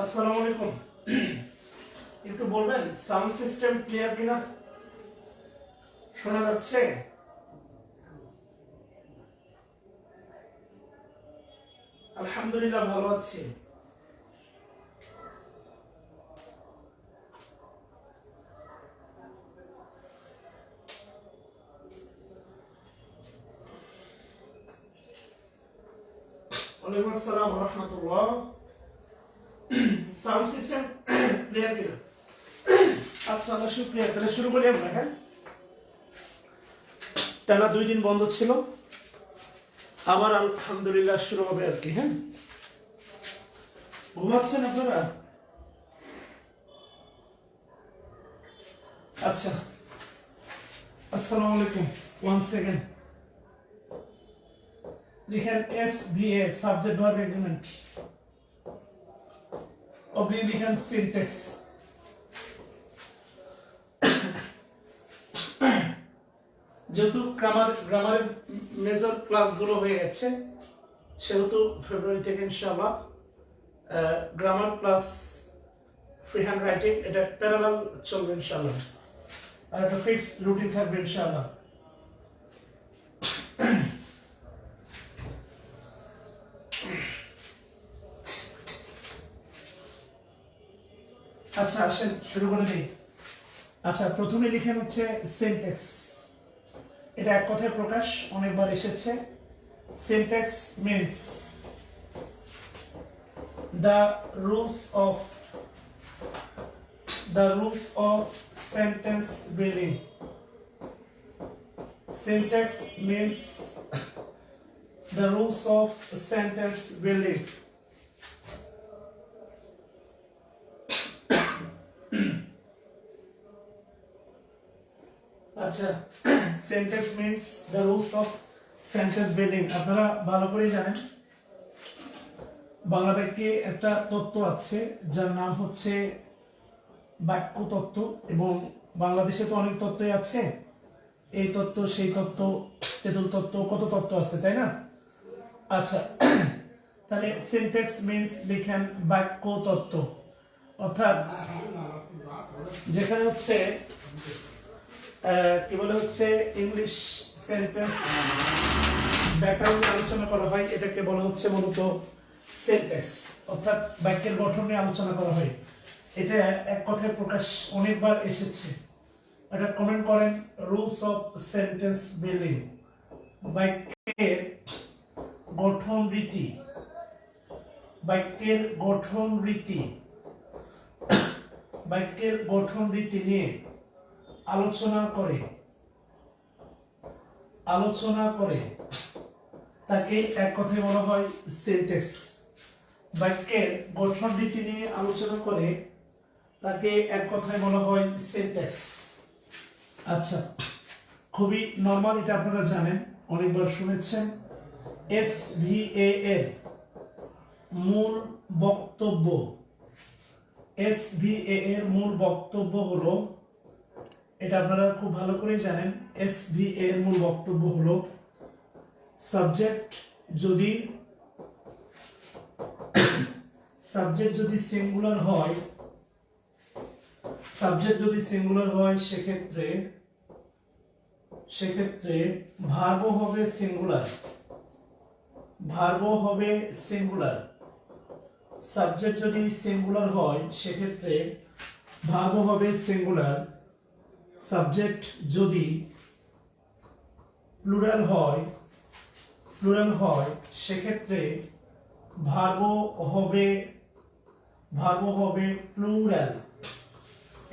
আসসালামু আলাইকুম। একটু বলবেন সাউন্ড সিস্টেম ক্লিয়ার কিনা, শোনা যাচ্ছে? আলহামদুলিল্লাহ ভালো আছি। ওয়ালাইকুম আসসালাম ওয়া রাহমাতুল্লাহ। সাউন্ড সিস্টেম ক্লিয়ার কিনা? আচ্ছা আল্লাহ শুকরিয়া। তাহলে শুরু করি আমরা। হ্যাঁ, টানা 2 দিন বন্ধ ছিল, আবার আলহামদুলিল্লাহ শুরু হবে আর কি। হ্যাঁ, ঘুমাচ্ছেন আপনারা? আচ্ছা, আসসালামু আলাইকুম। ওয়ান সেকেন্ড, লিখেন SVA subject verb agreement, oblique লিখেন সিনট্যাক্স। যেহেতু গ্রামারের মেজর ক্লাসগুলো হয়ে গেছে, সেহেতু ফেব্রুয়ারি থেকে ইনশাআল্লাহ grammar plus free hand writing এটা প্যারালাল চলবে ইনশাআল্লাহ, আর একটা ফিক্স রুটিন থাকবে ইনশাআল্লাহ। আচ্ছা আসেন শুরু করে দিই। আচ্ছা, প্রথমে লিখেন হচ্ছে সিনট্যাক্স। এটা এক কথায় প্রকাশ, অনেকবার এসেছে। Syntax means the rules of sentence building. Syntax means the rules of sentence building. আচ্ছা, sentence means the rules of sentence building. আপনারা ভালো করেই জানেন বাংলা বাক্যে একটা তত্ত্ব আছে যার নাম হচ্ছে বাক্য তত্ত্ব, এবং বাংলাদেশে তো অনেক তত্ত্বই আছে, এই তত্ত্ব সেই তত্ত্ব, তেঁতুল তত্ত্ব, কত তত্ত্ব আছে, তাই না? আচ্ছা, তাহলে সিনট্যাক্স মিন্স লিখেন বাক্য তত্ত্ব, অর্থাৎ যেখানে হচ্ছে কি বলে হচ্ছে ইংলিশ সেন্টেন্স ব্যাকরণ আলোচনা করা হয়, এটাকে বলা হচ্ছে মূলত সেন্টেন্স, অর্থাৎ বাক্যের গঠন নিয়ে আলোচনা করা হয়। এটা এক কথায় প্রকাশ অনেকবার এসেছে। এটা কমেন্ট করেন, রুলস অফ সেন্টেন্স বিল্ডিং, বাক্যের গঠন রীতি, বাক্যের গঠন রীতি, বাক্যের গঠন রীতি নিয়ে আলোচনা করে তাকে এক কথায় বলা হয় সিনট্যাক্স। বাক্যের গঠন রীতি নিয়ে আলোচনা করে তাকে এক কথায় বলা হয় সিনট্যাক্স। আচ্ছা, খুবই নরমাল, এটা আপনারা জানেন, অনেকবার শুনেছেন। SVA এর মূল বক্তব্য, SVA এর মূল বক্তব্য হলো, এটা আপনারা খুব ভালো করে জানেন, SVA এর মূল বক্তব্য হলো সাবজেক্ট যদি সিঙ্গুলার হয়, সেক্ষেত্রে ভার্বও হবে সিঙ্গুলার। সাবজেক্ট যদি সিঙ্গুলার হয় সেক্ষেত্রে ভার্বও হবে সিঙ্গুলার। সাবজেক্ট যদি প্লুরাল হয় সেক্ষেত্রে ভার্বও হবে প্লুরাল।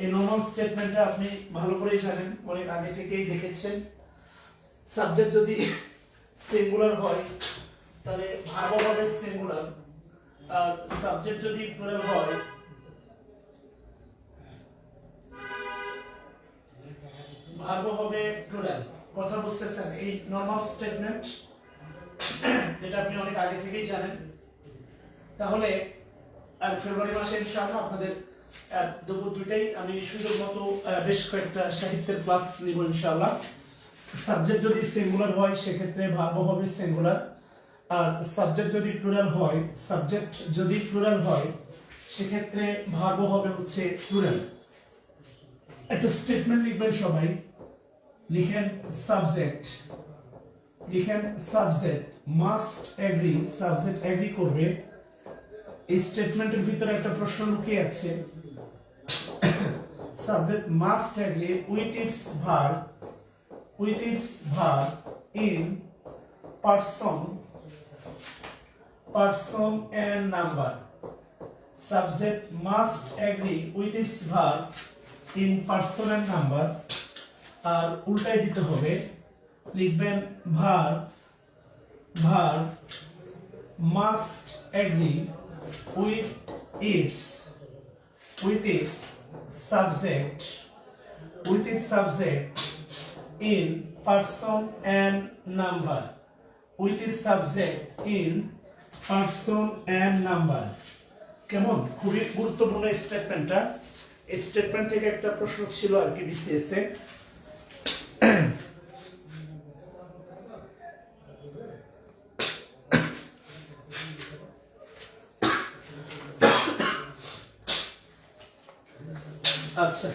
এই নরমাল স্টেটমেন্টটা আপনি ভালো করেই জানেন, অনেক আগে থেকেই দেখেছেন। সাবজেক্ট যদি সিঙ্গুলার হয় তাহলে ভার্বও হবে সিঙ্গুলার, আর সাবজেক্ট যদি প্লুরাল হয় ভার্ব হবে প্লুরাল। কথা বুঝতেছেন? এই নরমাল স্টেটমেন্ট, এটা আপনি অনেক আগে থেকেই জানেন। তাহলে ফেব্রুয়ারি মাসে ইনশাআল্লাহ আপনাদের দুপুর 2টায় আমি সুযোগ মতো বেশ কয়েকটা সাহিত্যের ক্লাস নিব ইনশাআল্লাহ। সাবজেক্ট যদি সিঙ্গুলার হয় সেক্ষেত্রে ভার্ব হবে সিঙ্গুলার, আর সাবজেক্ট যদি প্লুরাল হয় সেক্ষেত্রে ভার্ব হবে হচ্ছে প্লুরাল। একটা স্টেটমেন্ট লিখবেন সবাই, লিখেন সাবজেক্ট, লিখেন subject must agree, subject agree করবে। এই স্টেটমেন্টের ভিতরে একটা প্রশ্ন লুকিয়ে আছে, subject must agree with its verb in person and number. Subject must agree with its verb in person and number। আর উল্টাই দিতে হবে, লিখবেন verb must agree with its subject in person and number, with its subject in person and number। কেমন? খুবই গুরুত্বপূর্ণ স্টেটমেন্টটা। এই statement থেকে একটা প্রশ্ন ছিল আর কি বিসিএস এ। আচ্ছা,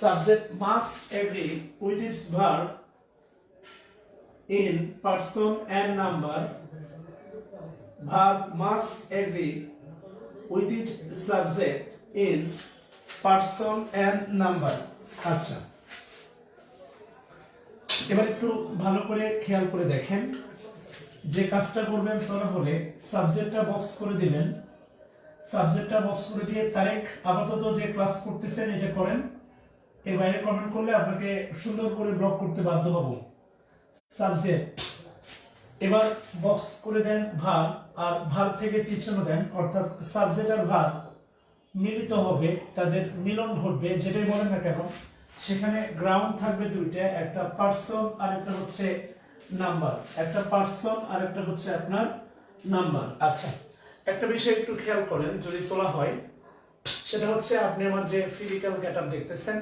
subject must agree with its verb in person and number, verb must agree with its subject in person and number। আচ্ছা, এবার একটু ভালো করে খেয়াল করে দেখেন, যে কাজটা করবেন তাহলে সাবজেক্টটা বক্স করে দিবেন, সাবজেক্টটা বক্স করে দিয়ে তারিখ আপাতত যে ক্লাস করতেছেন এটা করেন, এর বাইরে কমেন্ট করলে আপনাকে সুন্দর করে ব্লক করতে বাধ্য হব। সাবজেক্ট এবার বক্স করে দেন ভার্ব, আর ভার্ব থেকে তীর চিহ্ন দেন, অর্থাৎ সাবজেক্ট আর ভার্ব মিলিত হবে, তাদের মিলন ঘটবে, যেটাই বলেন না কেন। সেখানে গ্রাউন্ড থাকবে দুইটা, একটা পার্সন আর একটা হচ্ছে নাম্বার, একটা পার্সন আর একটা হচ্ছে আপনার নাম্বার। আচ্ছা, একটা বিষয় একটু খেয়াল করেন যদি তোলা হয়, সেটা হচ্ছে আপনি আমার যে ফিজিক্যাল গেটআপ দেখতেছেন,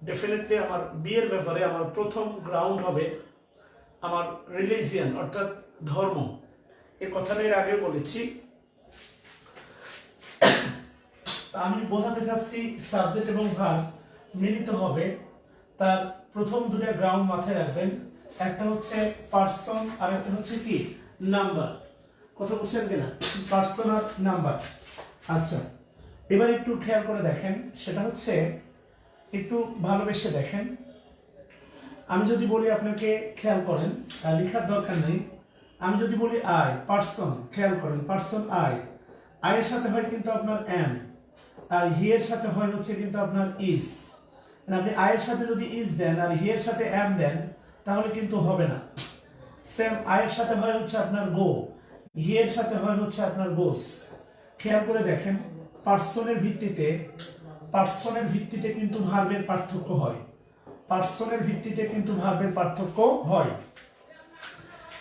ডেফিনেটলি আমার বিয়ের ব্যাপারে আমার প্রথম গ্রাউন্ড হবে আমার রিলিজিয়ান, অর্থাৎ ধর্ম। এই কথাটা এর আগে বলেছি। আমি বোঝাতে চাচ্ছি সাবজেক্ট এবং ভার্ব মিলিত হবে, তার প্রথম দুটো গ্রাউন্ড মাথায় রাখবেন, একটা হচ্ছে পার্সন আর একটা হচ্ছে কি নাম্বার। কথা বুঝছেন কিনা? পার্সন আর নাম্বার। আচ্ছা, এবার একটু খেয়াল করে দেখেন, সেটা হচ্ছে একটু ভালোবেসে দেখেন। আমি যদি বলি আপনাকে, খেয়াল করেন, লেখার দরকার নেই, আমি যদি বলি আই, পার্সন, খেয়াল করেন, পার্সন আই, এর সাথে হয় কিন্তু আপনার এম, আর হি এর সাথে হয় হচ্ছে কিন্তু আপনার ইজ। আপনি এর সাথে যদি ইজ দেন আর হি এর সাথে এম দেন তাহলে কিন্তু হবে না। সেম এর সাথে হয় হচ্ছে আপনার গো, হি এর সাথে হয় হচ্ছে আপনার গোস। খেয়াল করে দেখেন, পার্সনের ভিত্তিতে কিন্তু ভার্বের পার্থক্য হয়, পার্সনের ভিত্তিতে কিন্তু ভার্বের পার্থক্য হয়।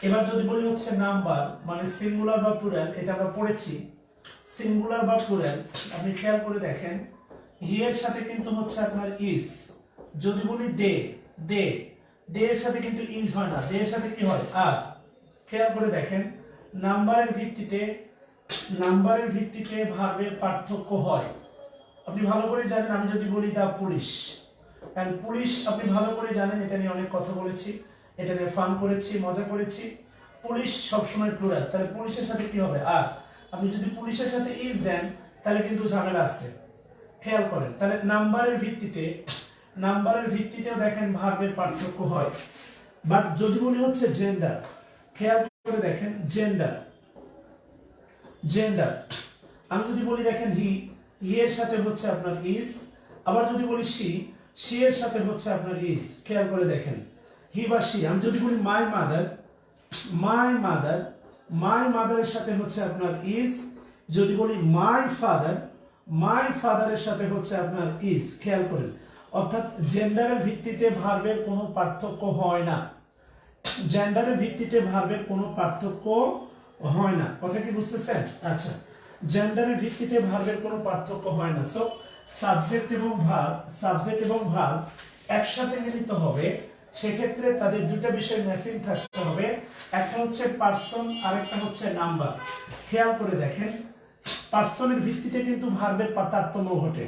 এবার যদি বলি হচ্ছে নাম্বার, মানে সিঙ্গুলার বা প্লুরাল, এটা আমরা পড়েছি, সিঙ্গুলার বা প্লুরাল, আপনি খেয়াল করে দেখেন, হি এর সাথে কিন্তু হচ্ছে আপনার ইজ। যদি বলি দে, দে এর সাথে কিন্তু ইজ হয় না, দে এর সাথে কি হয়? আর। খেয়াল করে দেখেন, নাম্বারের ভিত্তিতে ভার্বের পার্থক্য হয়। আপনি ভালো করে জানেন, আমি যদি বলি দা পুলিশ, পুলিশ আপনি ভালো করে জানেন, এটা নিয়ে অনেক কথা বলেছি, এটা নিয়ে ফান করেছি, মজা করেছি। পুলিশ সবসময় প্লুরাল, তাহলে পুলিশের সাথে কি হবে? আর। আপনি যদি পুলিশের সাথে ইজ দেন তাহলে কিন্তু ঝামেলা আছে। খেয়াল করেন, তাহলে নাম্বারের ভিত্তিতেও দেখেন ভার্বের পার্থক্য হয়। বাট যদি বলি হচ্ছে জেন্ডার, খেয়াল করে দেখেন, জেন্ডার আমি যদি বলি দেখেন হি এর সাথে হচ্ছে আপনার ইজ, আবার যদি বলি সি এর সাথে হচ্ছে আপনার ইজ। খেয়াল করে দেখেন, হি বা সি। আমি যদি বলি মাই মাদারের সাথে হচ্ছে আপনার ইজ। যদি বলি মাই ফাদারের সাথে হচ্ছে আপনার ইজ। খেয়াল করেন, অর্থাৎ জেন্ডারের ভিত্তিতে ভার্বের কোনো পার্থক্য হয় না, কথা কি বুঝতেছেন? আচ্ছা, জেন্ডারের ভিত্তিতে ভার্বের কোনো পার্থক্য হয় না। সো সাবজেক্ট এবং ভার্ব একসাথে মিলিত হবে, সেক্ষেত্রে তাদের দুটো বিষয় ম্যাচিং থাকতে হবে, একটা হচ্ছে পার্সন আর একটা হচ্ছে নাম্বার। খেয়াল করে দেখেন, পার্সনের ভিত্তিতে কিন্তু ভার্বের তারতম্য ঘটে।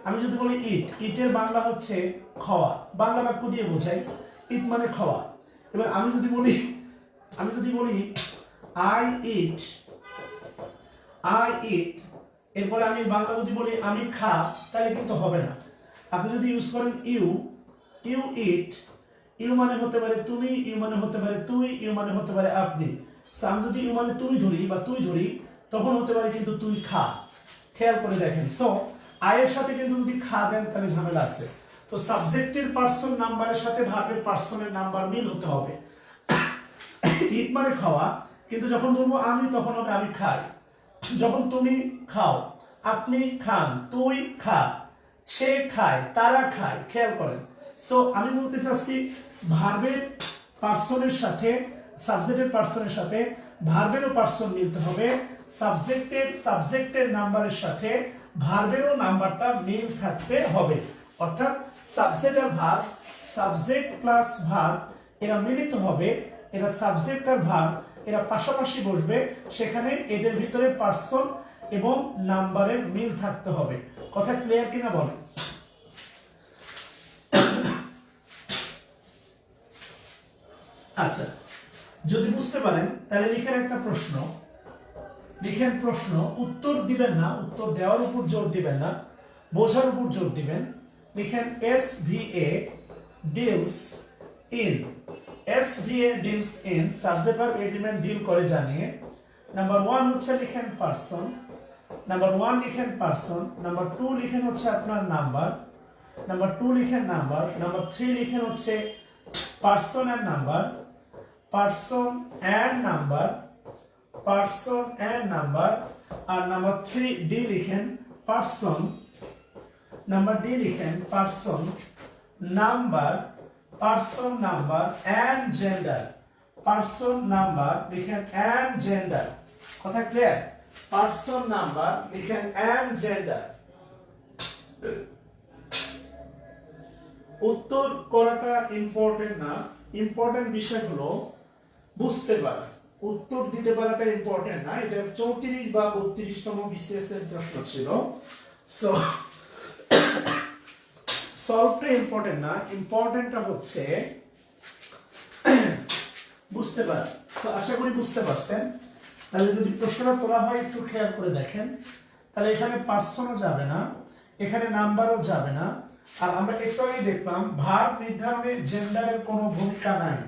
আমি যদি বলি ইট, ইটের বাংলা হচ্ছে খাওয়া, বাংলা বাক্য দিয়ে বোঝাই ইট মানে খাওয়া। এবার আমি যদি বলি আই ইট, এরপরে আমি বাংলা যদি বলি আমি খা, তাহলে কিন্তু হবে না। আপনি যদি ইউজ করেন ইউ ইট, ইউ মানে হতে পারে তুমি, ইউ মানে হতে পারে তুই, ইউ মানে হতে পারে আপনি। আমি যদি ইউ মানে তুমি ধরি বা তুই ধরি, তখন হতে পারে কিন্তু তুই খা। খেয়াল করে দেখেন। সো আয়ের সাথে কিন্তু যদি খা দেন তাহলে ঝামেলা আছে। তো সাবজেক্টের পার্সন নাম্বারের সাথে ভার্বের পার্সনের নাম্বার মিল হতে হবে। ইট মানে খাওয়া, কিন্তু যখন বলবো আমি তখন হবে আমি খাই। যখন তুমি খাও, আপনি খান, তুই খা, সে খায়, তারা খায়। খেয়াল করেন। সো আমি বলতে চাচ্ছি ভার্বের পার্সনের সাথে সাবজেক্টের পার্সনের সাথে ভার্বেরও পার্সন মিলতে হবে, সাবজেক্টের নাম্বারের সাথে ভার্বেরও নাম্বারটা মিল থাকতে হবে। অর্থাৎ সাবজেক্ট আর ভার্ব, সাবজেক্ট প্লাস ভার্ব এরা মিলিত হবে, এরা সাবজেক্ট আর ভার্ব এরা পাশাপাশি বসবে, সেখানে এদের ভিতরে পার্সন এবং নাম্বারের মিল থাকতে হবে। কথা ক্লিয়ার কিনা বলেন? আচ্ছা, যদি বুঝতে পারেন তাহলে লিখেন একটা প্রশ্ন, উত্তর দিবেন না, উত্তর দেওয়ার উপর জোর দিবেন না, বোঝার উপর জোর দিবেন। লিখেন SVA deals in, SVA deals in subject verb agreement deal করে জানিয়ে। নাম্বার 1 হচ্ছে লিখেন পার্সন, নাম্বার 1 লিখেন পার্সন, নাম্বার 2 লিখেন হচ্ছে আপনার নাম্বার, নাম্বার 2 লিখেন নাম্বার, নাম্বার 3 লিখেন হচ্ছে person and number, person and number, person and number. আর নাম্বার 3 ডি লিখেন পার্সন, নাম্বার ডি লিখেন person number, person number and gender, person number লিখেন এন্ড জেন্ডার। কথা ক্লিয়ার? পার্সন নাম্বার লিখেন and gender. উত্তর করাটা ইম্পর্টেন্ট না, ইম্পর্টেন্ট বিষয় হলো বুঝতে পারা। উত্তর দিতে পারাটা ইম্পর্টেন্ট না। এটা 34 বা 32তম বিসিএস এর প্রশ্ন ছিল। সো সলভটা ইম্পর্টেন্ট না, ইম্পর্টেন্টটা হচ্ছে বুঝতে পারা। সো আশা করি বুঝতে পারছেন। তাহলে যদি প্রশ্নটা তোলা হয় একটু খেয়াল করে দেখেন, তাহলে এখানে পার্সনও যাবে না, এখানে নাম্বারও যাবে না। আর আমরা একটু আগে দেখলাম ভার্ব নির্ধারণে জেন্ডারের কোনো ভূমিকা নাই।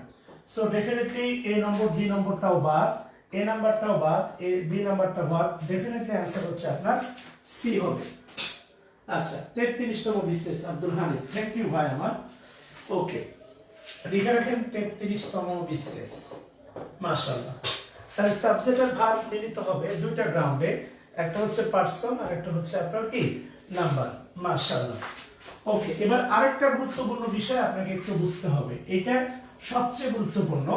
সো ডেফিনেটলি এ নম্বর, বি নম্বরটাও বাদ, এ নাম্বারটাও বাদ, এ বি নাম্বারটা বাদ। ডেফিনেটলি অ্যান্সার হচ্ছে আপনার সি হবে। আচ্ছা, 33তম BCS Abdul Hanif, thank you ভাই আমার। ওকে, লিখে রাখেন 33তম বিসিএস। মাশাআল্লাহ। তাহলে সাবজেক্ট আর ভার্ব মিলিত হবে দুইটা গ্রাউন্ডে, একটা হচ্ছে পার্সন আর একটা হচ্ছে আপনার কি নাম্বার। মাশাআল্লাহ। ওকে, এবার আরেকটা গুরুত্বপূর্ণ বিষয় আপনাকে একটু বুঝতে হবে, এটা সবচেয়ে গুরুত্বপূর্ণ,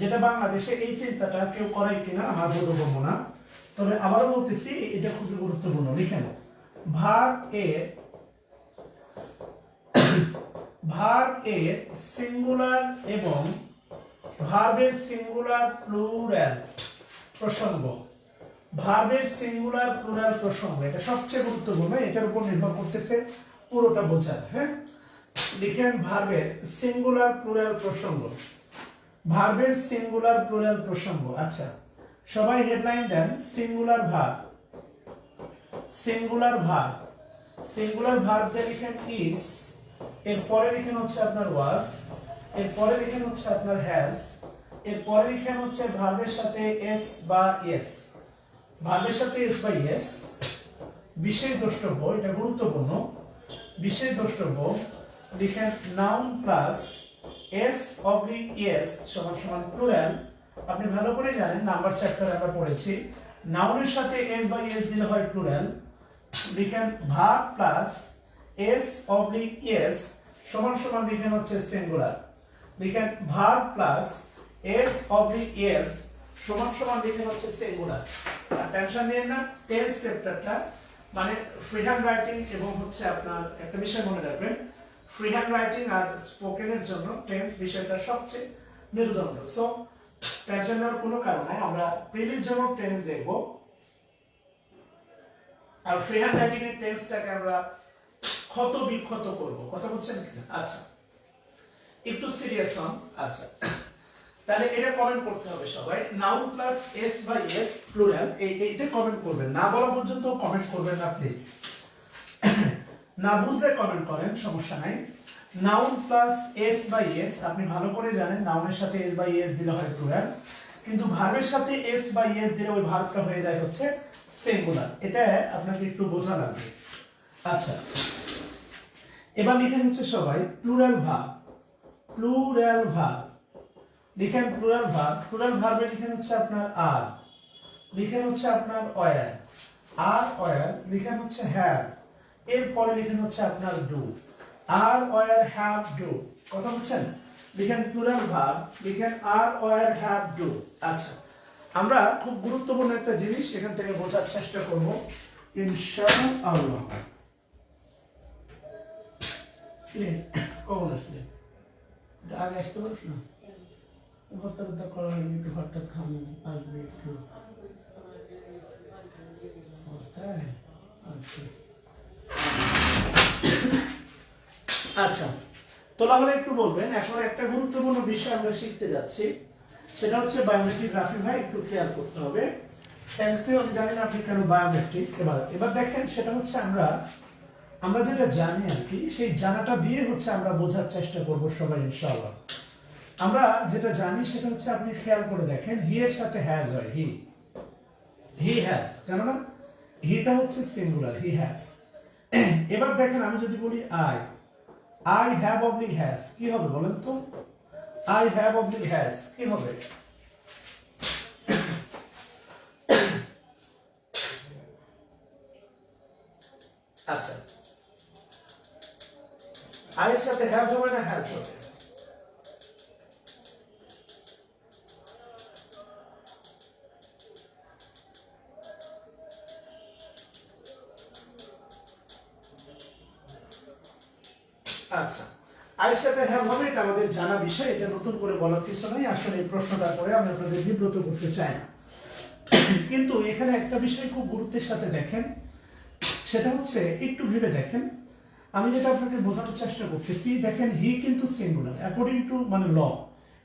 যেটা বাংলাদেশে এই চিন্তাটা কেউ করে কিনা আমার বোধগম্য না, তবে আবারও বলতেছি এটা খুবই গুরুত্বপূর্ণ। লিখেন ভার্ব এর সিঙ্গুলার এবং ভার্বের সিঙ্গুলার প্লুরাল প্রসঙ্গ, ভার্বের সিঙ্গুলার প্লুরাল প্রসঙ্গ এটা সবচেয়ে গুরুত্বপূর্ণ, এটার উপর নির্ভর করতেছে পুরোটা বোঝার। হ্যাঁ, লিখেন ভার্বের সিঙ্গুলার প্লুরাল প্রসঙ্গ, ভার্বের সিঙ্গুলার প্লুরাল প্রসঙ্গ। আচ্ছা, সবাই হেডলাইন দেন singular verb, singular verb, singular verb দিয়ে লিখেন ইজ, এরপরে লিখেন হচ্ছে আপনার ওয়াজ, এরপরে লিখেন হচ্ছে আপনার হ্যাজ, এরপরে লিখেন হচ্ছে ভার্বের সাথে এস বা ইয়েস, ভার্বের সাথে এস বা ইয়েস। বিশেষ দ্রষ্টব্য, এটা গুরুত্বপূর্ণ, বিশেষ দ্রষ্টব্য লিখেন noun plus S oblique yes সমান সমান প্লুরাল। আপনি ভালো করে জানেন, নাম্বার চ্যাপ্টারে আমরা পড়েছি নাউনের সাথে এস বা ইয়েস দিলে হয় প্লুরাল। লিখেন verb plus S oblique yes সমান সমান লিখেন হচ্ছে সিঙ্গুলার। লিখেন verb plus S oblique yes সমান সমান লিখেন হচ্ছে সিঙ্গুলার। আর টেনশন নিয়ে না, টেন্স চ্যাপ্টারটা মানে ফ্রি হ্যান্ড রাইটিং এবং হচ্ছে আপনার একটা বিষয় মনে রাখবেন, ফ্রি হ্যান্ড রাইটিং আর স্পোকেনের জন্য টেন্স বিষয়টা সবচেয়ে মেরুদণ্ড। সো টেনশন নেওয়ার কোনো কারণ নাই, আমরা প্রিলির জন্য টেন্স দেখব। আর ফ্রি হ্যান্ড রাইটিং এর টেন্সটাকে আমরা ক্ষত বিক্ষত করব, কথা বলছেন কিনা? আচ্ছা, একটু সিরিয়াস হন। আচ্ছা, তাহলে এটা কমেন্ট করতে হবে সবাই, noun plus S by S plural, এইটা কমেন্ট করবেন, না বলা পর্যন্ত কমেন্ট করবেন না প্লিজ। না বুঝলে কমেন্ট করেন, সমস্যা নাই। Noun plus S by S, আপনি ভালো করে জানেন নাউনের সাথে এস বাই এস দিলে হয় প্লুরাল, কিন্তু ভার্বের সাথে এস বাই এস দিলে ওই ভার্বটা হয়ে যায় হচ্ছে সিঙ্গুলার। এটা আপনাকে একটু বোঝা লাগবে। আচ্ছা, এবার লিখেন হচ্ছে সবাই প্লুরাল ভার্ব, প্লুরাল ভার্ব লিখেন, প্লুরাল ভার্ব, প্লুরাল ভার্বে লিখেন হচ্ছে আপনার আর, লিখেন হচ্ছে আপনার ওয়ার, আর ওয়ার লিখেন হচ্ছে হ্যাভ, এরপরে লিখেন হচ্ছে আপনার ডু, আর ওয়ার হ্যাভ ডু, কথা বলছেন? লিখেন প্লুরাল ভার্ব, লিখেন আর ওয়ার হ্যাভ ডু। আচ্ছা, আমরা খুব গুরুত্বপূর্ণ একটা জিনিস এখান থেকে বোঝার চেষ্টা করব ইনশাআল্লাহ। কখন আসলে এটা আগে আসতে পারিস না, ভর্তা করা হয়নি, একটু হঠাৎ খামো, আসবে একটু। আচ্ছা, তো তাহলে একটু বলবেন, এখন একটা গুরুত্বপূর্ণ বিষয় আমরা শিখতে যাচ্ছি, সেটা হচ্ছে বায়োমেট্রিক। রাফি ভাই একটু খেয়াল করতে হবে, থ্যাঙ্কস, আমি জানি না আপনি কেন বায়োমেট্রিক। এবার দেখেন, সেটা হচ্ছে আমরা যেটা জানি আর কি, সেই জানাটা দিয়ে হচ্ছে আমরা বোঝার চেষ্টা করব সবাই ইনশাআল্লাহ। আমরা যেটা জানি সেটা হচ্ছে, আপনি খেয়াল করে দেখেন, হি এর সাথে হ্যাজ হয়, হি হ্যাজ, কেননা হিটা হচ্ছে সিঙ্গুলার, হি হ্যাজ। এবার দেখেন, আমি যদি বলি আই হ্যাভ অবলিক হ্যাজ, কি হবে বলেন তো? আই হ্যাভ অবলিক হ্যাজ কি হবে? আচ্ছা, আই এর সাথে হ্যাভ হবে না হ্যাজ হবে? আচ্ছা, আয়ের সাথে হ্যাভ হবে, এটা আমাদের জানা বিষয়, এটা নতুন করে বলার কিছু নাই। আসলে এই প্রশ্নটা করে আমি আপনাদের বিব্রত করতে চাই না, কিন্তু এখানে একটা বিষয় খুব গুরুত্বের সাথে দেখেন, সেটা হচ্ছে একটু ভেবে দেখেন, আমি যেটা আপনাকে বোঝানোর চেষ্টা করতেছি, দেখেন হি কিন্তু সিঙ্গুলার অ্যাকর্ডিং টু মানে law,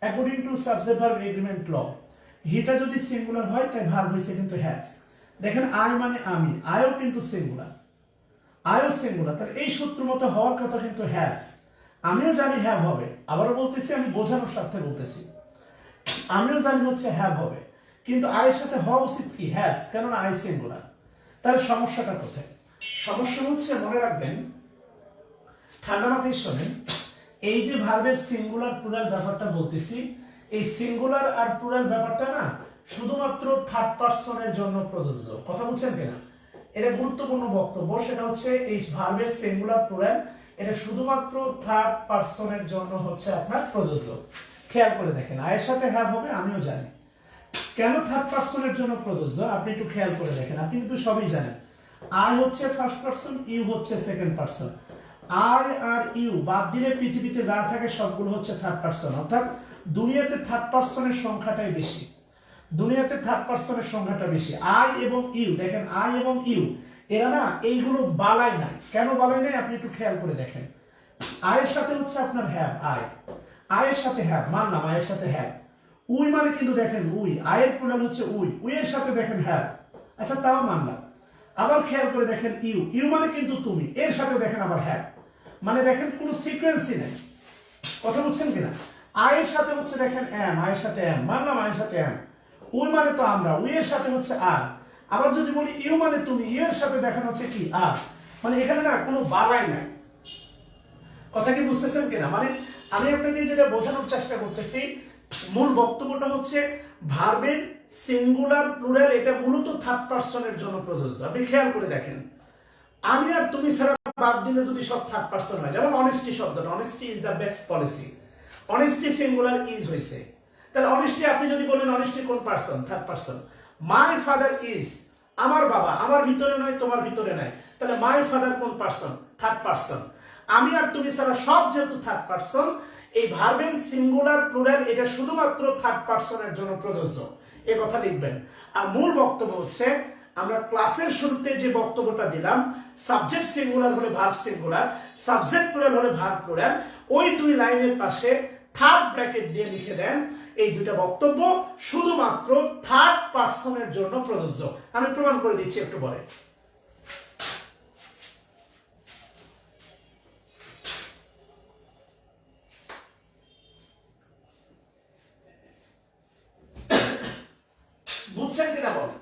according to subject verb agreement law, হিটা যদি সিঙ্গুলার হয় তাই ভার্ব হয়েছে কিন্তু হ্যাজ। দেখেন আই মানে আমি, আয়ও কিন্তু সিঙ্গুলার, আয়ও সিঙ্গুলার, তাহলে এই সূত্র মতো হওয়ার কথা কিন্তু হ্যাজ। আমিও জানি হ্যাভ হবে, আবারও বলতেছি, আমি বোঝানোর স্বার্থে বলতেছি, আমিও জানি হচ্ছে হ্যাভ হবে, কিন্তু আয়ের সাথে হওয়া উচিত কি হ্যাজ, কেননা আই সিঙ্গুলার। তাহলে সমস্যাটা কোথায়? সমস্যা হচ্ছে, মনে রাখবেন, ঠান্ডা মাথায় শোনেন, এই যে ভার্বের সিঙ্গুলার প্লুরাল ব্যাপারটা বলতেছি, এই সিঙ্গুলার আর প্লুরাল ব্যাপারটা না শুধুমাত্র থার্ড পারসনের জন্য প্রযোজ্য, কথা বলছেন কিনা? এটা গুরুত্বপূর্ণ বক্তব্য, সেটা হচ্ছে এই ভার্বের সিঙ্গুলার প্লুরাল এটা শুধুমাত্র থার্ড পারসনের জন্য হচ্ছে আপনার প্রযোজ্য। খেয়াল করে দেখেন, আয়ের সাথে হ্যাভ হবে, আমিও জানি। কেন থার্ড পারসনের জন্য প্রযোজ্য আপনি একটু খেয়াল করে দেখেন, আপনি কিন্তু সবই জানেন, আই হচ্ছে ফার্স্ট পারসন, ইউ হচ্ছে সেকেন্ড পারসন। আই আর ইউ বাদ দিলে পৃথিবীতে যা থাকে সবগুলো হচ্ছে থার্ড পারসন, অর্থাৎ দুনিয়াতে থার্ড পারসনের সংখ্যাটাই বেশি, দুনিয়াতে থার্ড পারসনের সংখ্যাটা বেশি। আই এবং ইউ, দেখেন আই এবং ইউ এরা না এইগুলো বালাই নাই, কেন বালাই নাই আপনি একটু খেয়াল করে দেখেন। আয়ের সাথে হচ্ছে আপনার হ্যাভ, আয়ের সাথে হ্যাভ, মানলাম আয়ের সাথে হ্যাভ। উই মানে কিন্তু দেখেন উই, আয়ের প্লুরাল হচ্ছে উই এর সাথে দেখেন হ্যাভ, আচ্ছা তাও মানলাম। আবার খেয়াল করে দেখেন ইউ মানে কিন্তু তুমি, এর সাথে দেখেন আবার হ্যাভ, মানে দেখেন কোনো সিকোয়েন্সই নেই, কথা বলছেন কিনা? আয়ের সাথে হচ্ছে দেখেন এম, আয়ের সাথে এম, মানলাম আয়ের সাথে এম। উই মানে তো আমরা, উই এর সাথে হচ্ছে আর। আবার যদি বলি ইউ মানে তুমি, ইউ এর সাথে দেখেন হচ্ছে কি আর, মানে এখানে না কোনো বালাই নাই, কথা কি বুঝতেছেন কিনা? মানে আমি আপনাকে যেটা বোঝানোর চেষ্টা করতেছি, মূল বক্তব্যটা হচ্ছে ভার্বের সিঙ্গুলার প্লুরাল এটা মূলত থার্ড পারসনের জন্য প্রযোজ্য। আপনি খেয়াল করে দেখেন, আমি আর তুমি ছাড়া বাদ দিলে যদি সব থার্ড পারসন হয়, যেমন অনেস্টি শব্দটা, honesty is the best policy, honesty singular is হয়েছে, তাহলে অনেস্টি আপনি যদি বলেন অনেস্টি কোন person? Third person. My father is, আমার বাবা, আমার ভিতরে নয় তোমার ভিতরে নাই, তাহলে মাই ফাদার কোন পারসন? Third person. আমি আর তুমি ছাড়া সব যেহেতু থার্ড পারসন, এই ভার্বের সিঙ্গুলার প্লুরাল এটা শুধুমাত্র থার্ড পারসনের জন্য প্রযোজ্য, এ কথা লিখবেন। আর মূল বক্তব্য হচ্ছে আমরা ক্লাসের শুরুতে যে বক্তব্যটা দিলাম, সাবজেক্ট সিঙ্গুলার হলে ভার্ব সিঙ্গুলার, সাবজেক্ট প্লুরাল হলে ভার্ব প্লুরাল, ওই দুই লাইনের পাশে থার্ড ব্র্যাকেট দিয়ে লিখে দেন এই দুটো বক্তব্য শুধুমাত্র থার্ড পারসনের জন্য প্রযোজ্য। আমি প্রমাণ করে দিচ্ছি একটু পরে। বুঝছেন কিনা বলেন?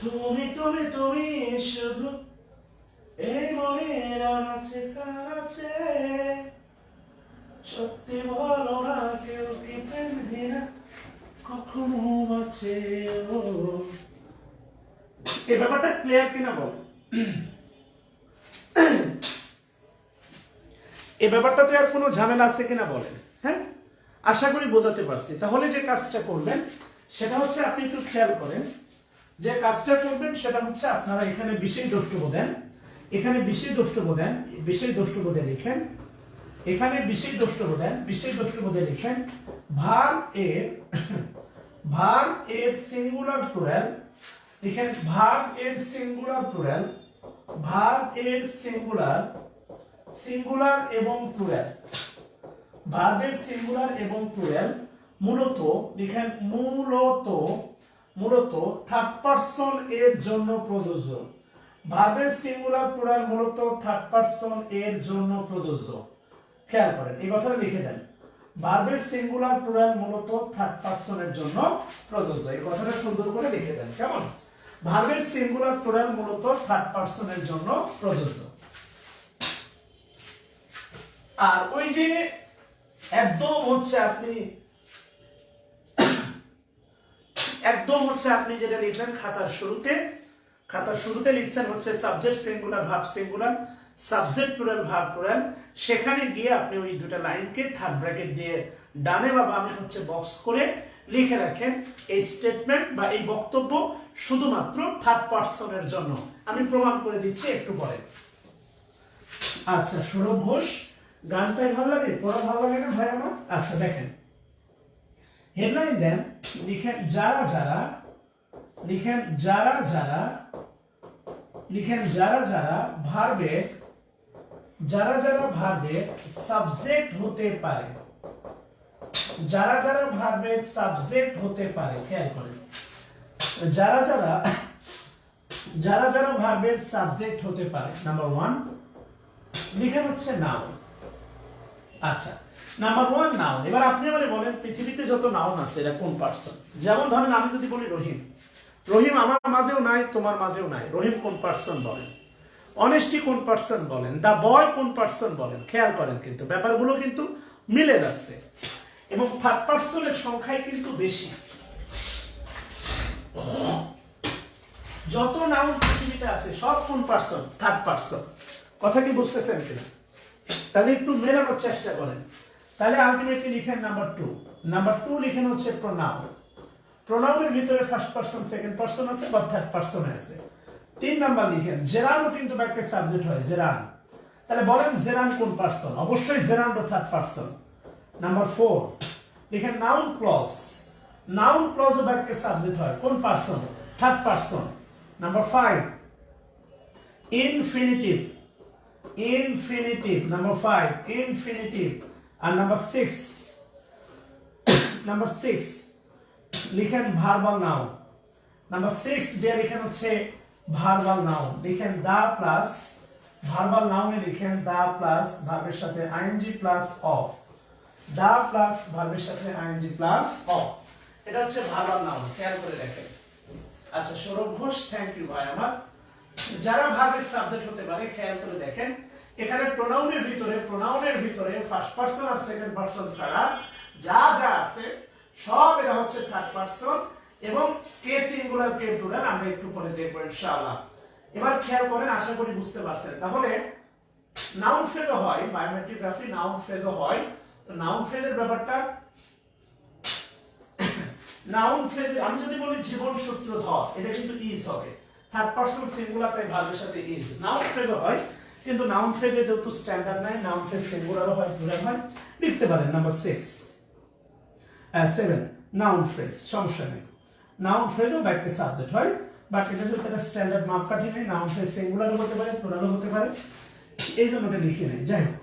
তুমি তুমি তুমি শুধু এই মনের আনাচে কানাচে, সত্যি বলো না কেউ কি প্রেমহীনা কখনো বাঁচে। ও এই ব্যাপারটা ক্লিয়ার কিনা বল? এই ব্যাপারটাতে আর কোনো ঝামেলা আছে কিনা বলেন? হ্যাঁ, আশা করি বোঝাতে পারছি। তাহলে যে কাজটা করবেন সেটা হচ্ছে, আপনি একটু খেয়াল করেন, যে কাজটা করবেন সেটা হচ্ছে আপনারা এখানে বিশেষ দ্রষ্টব্য দেন, এখানে বিশেষ দ্রষ্টব্য দেন, বিশেষ দ্রষ্টব্য দিয়ে লিখেন, এখানে বিশেষ দ্রষ্টব্য দেন, বিশেষ দ্রষ্টব্য দিয়ে লিখেন ভার্ব এর সিঙ্গুলার প্লুরাল, লিখেন ভার্ব এর সিঙ্গুলার প্লুরাল, ভার্ব এর সিঙ্গুলার এবং প্লুরাল, ভার্বের সিঙ্গুলার এবং প্লুরাল মূলত লিখেন মূলত থার্ড পারসন এর জন্য প্রযোজ্য। ভার্বের সিঙ্গুলার প্লুরাল মূলত থার্ড পারসন এর জন্য প্রযোজ্য। খেয়াল করেন, এই কথাটা লিখে দেন, ভার্বের সিঙ্গুলার প্লুরাল মূলত থার্ড পারসনের জন্য প্রযোজ্য। এই কথাটা সুন্দর করে লিখে দেন, কেমন? ভার্বের সিঙ্গুলার প্লুরাল মূলত থার্ড পারসনের জন্য প্রযোজ্য। আর ওই যে একদম হচ্ছে আপনি যেটা লিখলেন খাতার শুরুতে লিখছেন হচ্ছে subject singular verb singular, subject plural verb plural, সেখানে গিয়ে আপনি ওই দুটো লাইনকে থার্ড ব্র্যাকেট দিয়ে ডানে বা বামে হচ্ছে বক্স করে লিখে রাখেন এই স্টেটমেন্ট বা এই বক্তব্য শুধুমাত্র থার্ড পারসনের জন্য। আমি প্রমাণ করে দিচ্ছি একটু পরে। আচ্ছা, সৌরভ ঘোষ, গানটাই ভালো লাগে, পড়া ভালো লাগে না ভাই আমার? আচ্ছা দেখেন, হেডলাইন দেন, লিখেন যারা যারা ভার্বের সাবজেক্ট হতে পারে, ভার্বের সাবজেক্ট হতে পারে। খেয়াল করেন, যারা ভার্বের সাবজেক্ট হতে পারে। নাম্বার 1 লিখেন হচ্ছে নাউন। আচ্ছা, নাম্বার 1 নাউন। এবার আপনি আমাকে বলেন পৃথিবীতে যত নাউন আছে এরা কোন পারসন? যেমন ধরেন আমি যদি বলি রহিম আমার মাঝেও নাই, তোমার মাঝেও নাই, রহিম কোন পারসন বলেন? অনেস্টি কোন পারসন বলেন? দা বয় কোন পারসন বলেন? খেয়াল করেন, কিন্তু ব্যাপারগুলো কিন্তু মিলে যাচ্ছে এবং থার্ড পারসনের সংখ্যাই কিন্তু বেশি। যত নাউন পৃথিবীতে আছে সব কোন পারসন? Third person. কথা কি বুঝতেছেন কিনা? তাহলে একটু মেলানোর চেষ্টা করেন। তাহলে আলটিমেটলি লিখেন নাম্বার 2 লিখেন হচ্ছে প্রোনাউন। প্রোনাউনের ভিতরে ফার্স্ট পারসন, সেকেন্ড পারসন আছে বা থার্ড পারসন আছে। 3 নাম্বার লিখেন জেরানও কিন্তু বাক্যের সাবজেক্ট হয়, জেরান। তাহলে বলেন জেরান কোন পারসন? অবশ্যই জেরানও থার্ড পারসন। নাম্বার 4 লিখেন নাউন ক্লজও বাক্যের সাবজেক্ট হয়, কোন person? Third person. Number 5 infinitive. Number 5 infinitive. আর নাম্বার 6 লিখেন ভার্বাল নাউন। নাম্বার 6 দিয়ে লিখেন হচ্ছে ভার্বাল নাউন। লিখেন দা প্লাস ভার্বাল নাউনে লিখেন দা প্লাস ভার্বের সাথে ING plus of. The plus ভার্বের সাথে আইএনজি প্লাস অফ, এটা হচ্ছে ভার্বাল নাউন। খেয়াল করে দেখেন। আচ্ছা, সৌরভ ঘোষ, থ্যাংক ইউ ভাই আমার। যারা ভার্বের সাবজেক্ট হতে পারে খেয়াল করে দেখেন, এখানে প্রোনাউনের ভিতরে ফার্স্ট পারসন আর সেকেন্ড পারসন ছাড়া যা আছে সব এরা হচ্ছে থার্ড পারসন এবং কে সিঙ্গুলার কে প্লুরাল আমরা একটু পরে দেখব ইনশাআল্লাহ। এবার খেয়াল করেন, আশা করি বুঝতে পারছেন। তাহলে নাউন ফ্রেজও হয়, বায়োমেট্রিক গ্রাফি নাউন ফ্রেজও হয়। তো নাউন ফ্রেজের ব্যাপারটা নাউন ফ্রেজে আমি যদি বলি জীবন সূত্রধর, এটা কিন্তু ইজ হবে, থার্ড পারসন সিঙ্গুলার, তাই ভার্বের সাথে ইজ। নাউন ফ্রেজও হয়, কিন্তু নাউন ফ্রেজে যেহেতু স্ট্যান্ডার্ড নাই, নাউন ফ্রেজ সিঙ্গুলারও হয়, প্লুরাল হয়, লিখতে পারেন। নাম্বার 7 নাউন ফ্রেজ, সমস্যা নেই। নাউন ফ্রেজও বাক্যে সাবজেক্ট হয়, বাট এটা যদি একটা স্ট্যান্ডার্ড মাপকাঠি নেই, নাউন ফ্রেজ সিঙ্গুলারও হতে পারে, প্লুরালও হতে পারে, এই জন্য এটা লিখে নেই। যাই হোক,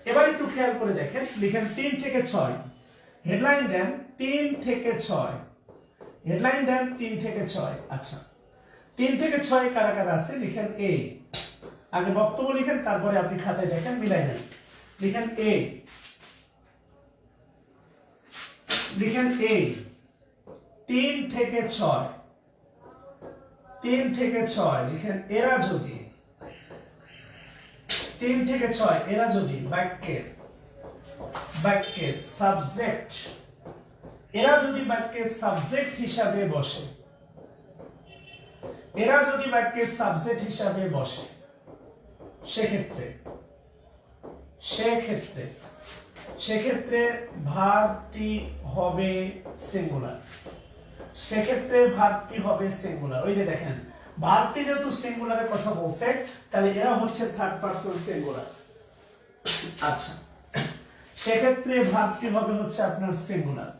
এবার একটু খেয়াল করে দেখেন, লিখেন 3 থেকে 6, হেডলাইন দেন 3 থেকে 6, হেডলাইন দেন 3 থেকে 6। আচ্ছা, 3 থেকে 6 কারা কারা আছে লিখেন এ, আগে বক্তব্য লিখেন, তারপরে আপনি খাতায় দেখেন, মিলাই নেন। লিখেন এ, লিখেন এ 3 থেকে 6, 3 থেকে 6 লিখেন। এরা যদি 3 থেকে 6 এরা যদি বাক্যের সাবজেক্ট, এরা যদি বাক্যের সাবজেক্ট হিসাবে বসে, এরা যদি বাক্যের সাবজেক্ট হিসাবে বসে, সেক্ষেত্রে ভার্বটি হবে সিঙ্গুলার, সেক্ষেত্রে ভার্বটি হবে সিঙ্গুলার। ওই যে দেখেন, ভার্বটি যেহেতু সিঙ্গুলারের কথা বলছে, তাহলে এরা হচ্ছে থার্ড পারসন সিঙ্গুলার। আচ্ছা, সেক্ষেত্রে ভার্বটি হবে হচ্ছে আপনার সিঙ্গুলার।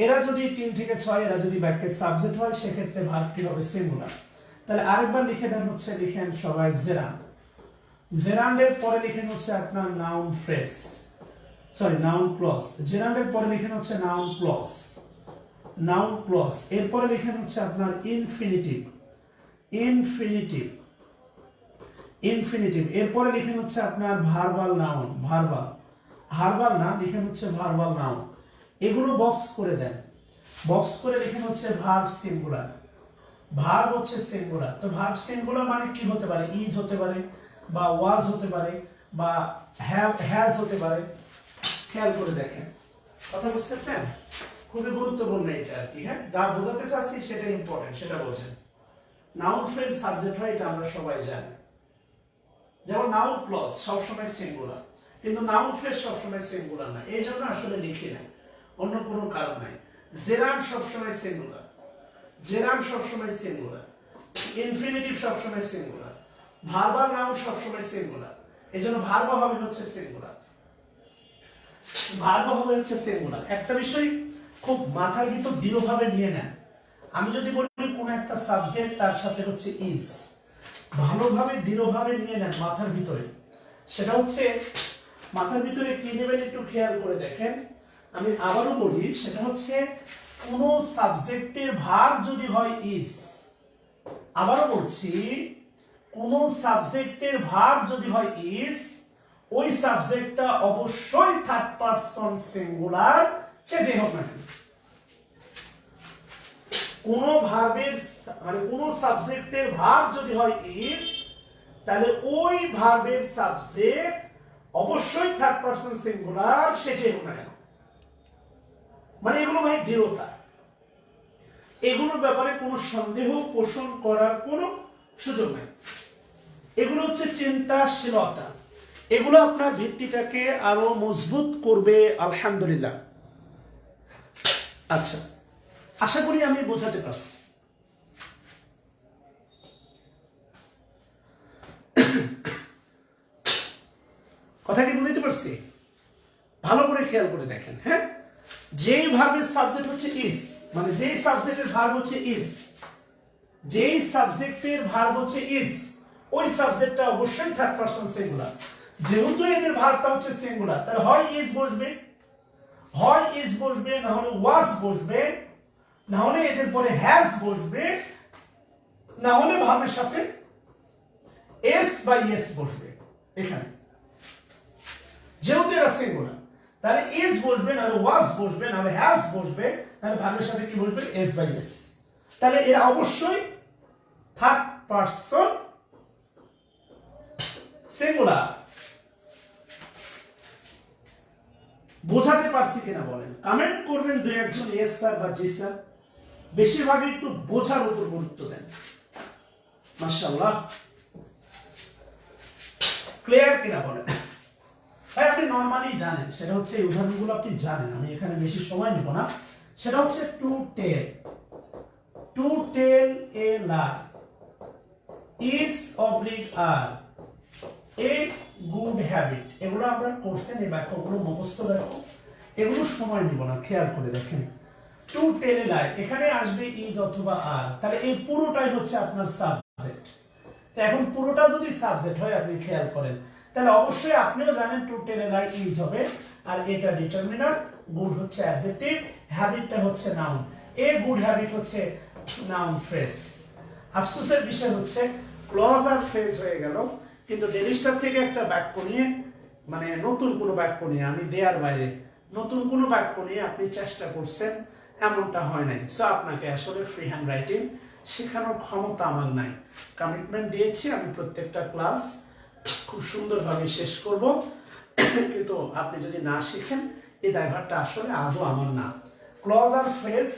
এরা যদি 3 থেকে 6 এরা যদি বাক্যের সাবজেক্ট হয়, সেক্ষেত্রে ভার্বটি হবে সিঙ্গুলার। তাহলে আরেকবার লিখে দেন, হচ্ছে লিখেন সবাই জেরান্ড, জেরান্ডের পরে লিখেন হচ্ছে আপনার noun phrase, sorry noun clause, জেরান্ডের পরে লিখেন হচ্ছে নাউন ক্লজ, নাউন ক্লজ, এরপরে লিখেন হচ্ছে আপনার ইনফিনিটিভ, ইনফিনিটিভ, ইনফিনিটিভ, এরপরে লিখেন হচ্ছে আপনার ভার্বাল নাউন, ভার্বাল না, লিখেন হচ্ছে ভার্বাল নাউন। এগুলো বক্স করে দেন, বক্স করে লিখেন হচ্ছে ভার্ব সিঙ্গুলার, ভার্ব হচ্ছে সিঙ্গুলার। তো ভার্ব সিঙ্গুলার মানে কি হতে পারে? ইজ হতে পারে, বা ওয়াজ হতে পারে, বা হ্যাজ হতে পারে। খেয়াল করে দেখেন, কথা বুঝতেছেন? খুবই গুরুত্বপূর্ণ এটা আর কি। হ্যাঁ, যা বোঝাতে চাচ্ছি সেটা ইম্পর্টেন্ট, সেটা বলছেন। নাউন ফ্রেজ সাবজেক্ট হয়, এটা আমরা সবাই জানি। যেমন নাউন ক্লজ সবসময় সিঙ্গুলার, কিন্তু নাউন ফ্রেজ সবসময় সিঙ্গুলার না, এই জন্য আসলে লিখি নাই, অন্য কোনো কারণ নাই। জেরান্ড সবসময় সিঙ্গুলার, জেরান্ড সবসময় সিঙ্গুলার, ইনফিনিটিভ সবসময় সিঙ্গুলার, ভার্বাল নাউন সবসময় সিঙ্গুলার, এই জন্য ভার্ব হবে হচ্ছে সিঙ্গুলার, ভার্ব হবে হচ্ছে সিঙ্গুলার। একটা বিষয় খুব মাথার ভিতর দৃঢ়ভাবে নিয়ে নেন, আমি যদি বলি কোন একটা সাবজেক্ট তার সাথে হচ্ছে ইজ, ভালোভাবে দৃঢ়ভাবে নিয়ে নেন মাথার ভিতরে, সেটা হচ্ছে মাথার ভিতরে কি নেবেন একটু খেয়াল করে দেখেন। আমি আবারও বলি, সেটা হচ্ছে কোন সাবজেক্টের ভার্ব যদি হয় ইজ, আবারও বলছি, কোন সাবজেক্টের ভার্ব যদি হয় ইজ, ওই সাবজেক্টটা অবশ্যই থার্ড পারসন সিঙ্গুলার, সে যে হোক না কেন। কোন ভার্বের মানে কোন সাবজেক্টের ভার্ব যদি হয় ইজ, তাহলে ওই ভার্বের সাবজেক্ট অবশ্যই থার্ড পারসন সিঙ্গুলার, সে যে হোক না কেন। মানে এগুলো ভাই দৃঢ়তা, এগুলোর ব্যাপারে কোনো সন্দেহ পোষণ করার কোনো সুযোগ নাই। এগুলো হচ্ছে চিন্তাশীলতা, এগুলো আপনার ভিত্তিটাকে আরো মজবুত করবে আলহামদুলিল্লাহ। আচ্ছা, আশা করি আমি বোঝাতে পারছি। কথা কি বুঝতে পারছি? ভালো করে খেয়াল করে দেখেন। হ্যাঁ, যেই ভার্বের সাবজেক্ট হচ্ছে ইজ, মানে যেই সাবজেক্টের ভার্ব হচ্ছে ইজ, যেই সাবজেক্টের ভার্ব হচ্ছে ইজ, ওই সাবজেক্টটা অবশ্যই থার্ড পারসন সিঙ্গুলার। যেহেতু এদের ভার্বটা হচ্ছে সিঙ্গুলার, তাহলে হয় ইজ বসবে, হয় ইজ বসবে, না হলে ওয়াজ বসবে, না হলে এদের পরে হ্যাজ বসবে, না হলে ভার্বের সাথে এস বা ইএস বসবে। এখানে যেহেতু এরা সিঙ্গুলার, তাহলে ইজ বসবে, না হলে ওয়াজ বসবে, না হলে হ্যাজ বসবে, না হলে ভার্বের সাথে কি বসবে? এস বা ইএস। তাহলে এরা অবশ্যই থার্ড পারসন সিঙ্গুলার। বোঝাতে পারছি কিনা বলেন? কমেন্ট করবেন দুই একজন, ইয়েস স্যার বা জি স্যার। বেশিরভাগই একটু বোঝার উপর গুরুত্ব দেন। মাশাআল্লাহ, ক্লিয়ার কিনা বলেন? ভাই আপনি নরমালি জানেন, সেটা হচ্ছে এই উদাহরণগুলো আপনি জানেন, আমি এখানে বেশি সময় নেব না, সেটা হচ্ছে to tell a lie is oblique are a good habit. এগুলো আমরা কোর্সে এই বাক্যগুলো মুখস্থ রাখবো, এগুলো সময় নিব না, খেয়াল করে দেখেন। টু টেল এ লাই, এখানে আসবে ইজ অথবা আর, তাহলে এই পুরোটাই হচ্ছে আপনার সাবজেক্ট। তো এখন পুরোটা যদি সাবজেক্ট হয়, আপনি খেয়াল করেন, তাহলে অবশ্যই আপনিও জানেন two tell a lie is হবে, আর এটা ডিটারমিনার, গুড হচ্ছে অ্যাডজেক্টিভ, হ্যাবিটটা হচ্ছে নাউন। এ গুড হ্যাবিট হচ্ছে নাউন ফ্রেজ। আফসোসের বিষয় হচ্ছে ক্লজ আর ফ্রেজ হয়ে গেল, কিন্তু ডেলিস্টার থেকে একটা বাক্য নিয়ে, মানে নতুন কোনো বাক্য নিয়ে, আমি দেয়ার বাইরে নতুন কোনো বাক্য নিয়ে আপনি চেষ্টা করছেন, এমনটা হয় নাই। সো আপনাকে আসলে ফ্রি হ্যান্ড রাইটিং শেখানোর ক্ষমতা আমার নাই। কমিটমেন্ট দিয়েছি আমি প্রত্যেকটা ক্লাস খুব সুন্দরভাবে শেষ করব, কিন্তু আপনি যদি না শিখেন, এই দায়ভারটা আসলে আদৌ আমার না। ক্লজ আর ফ্রেজ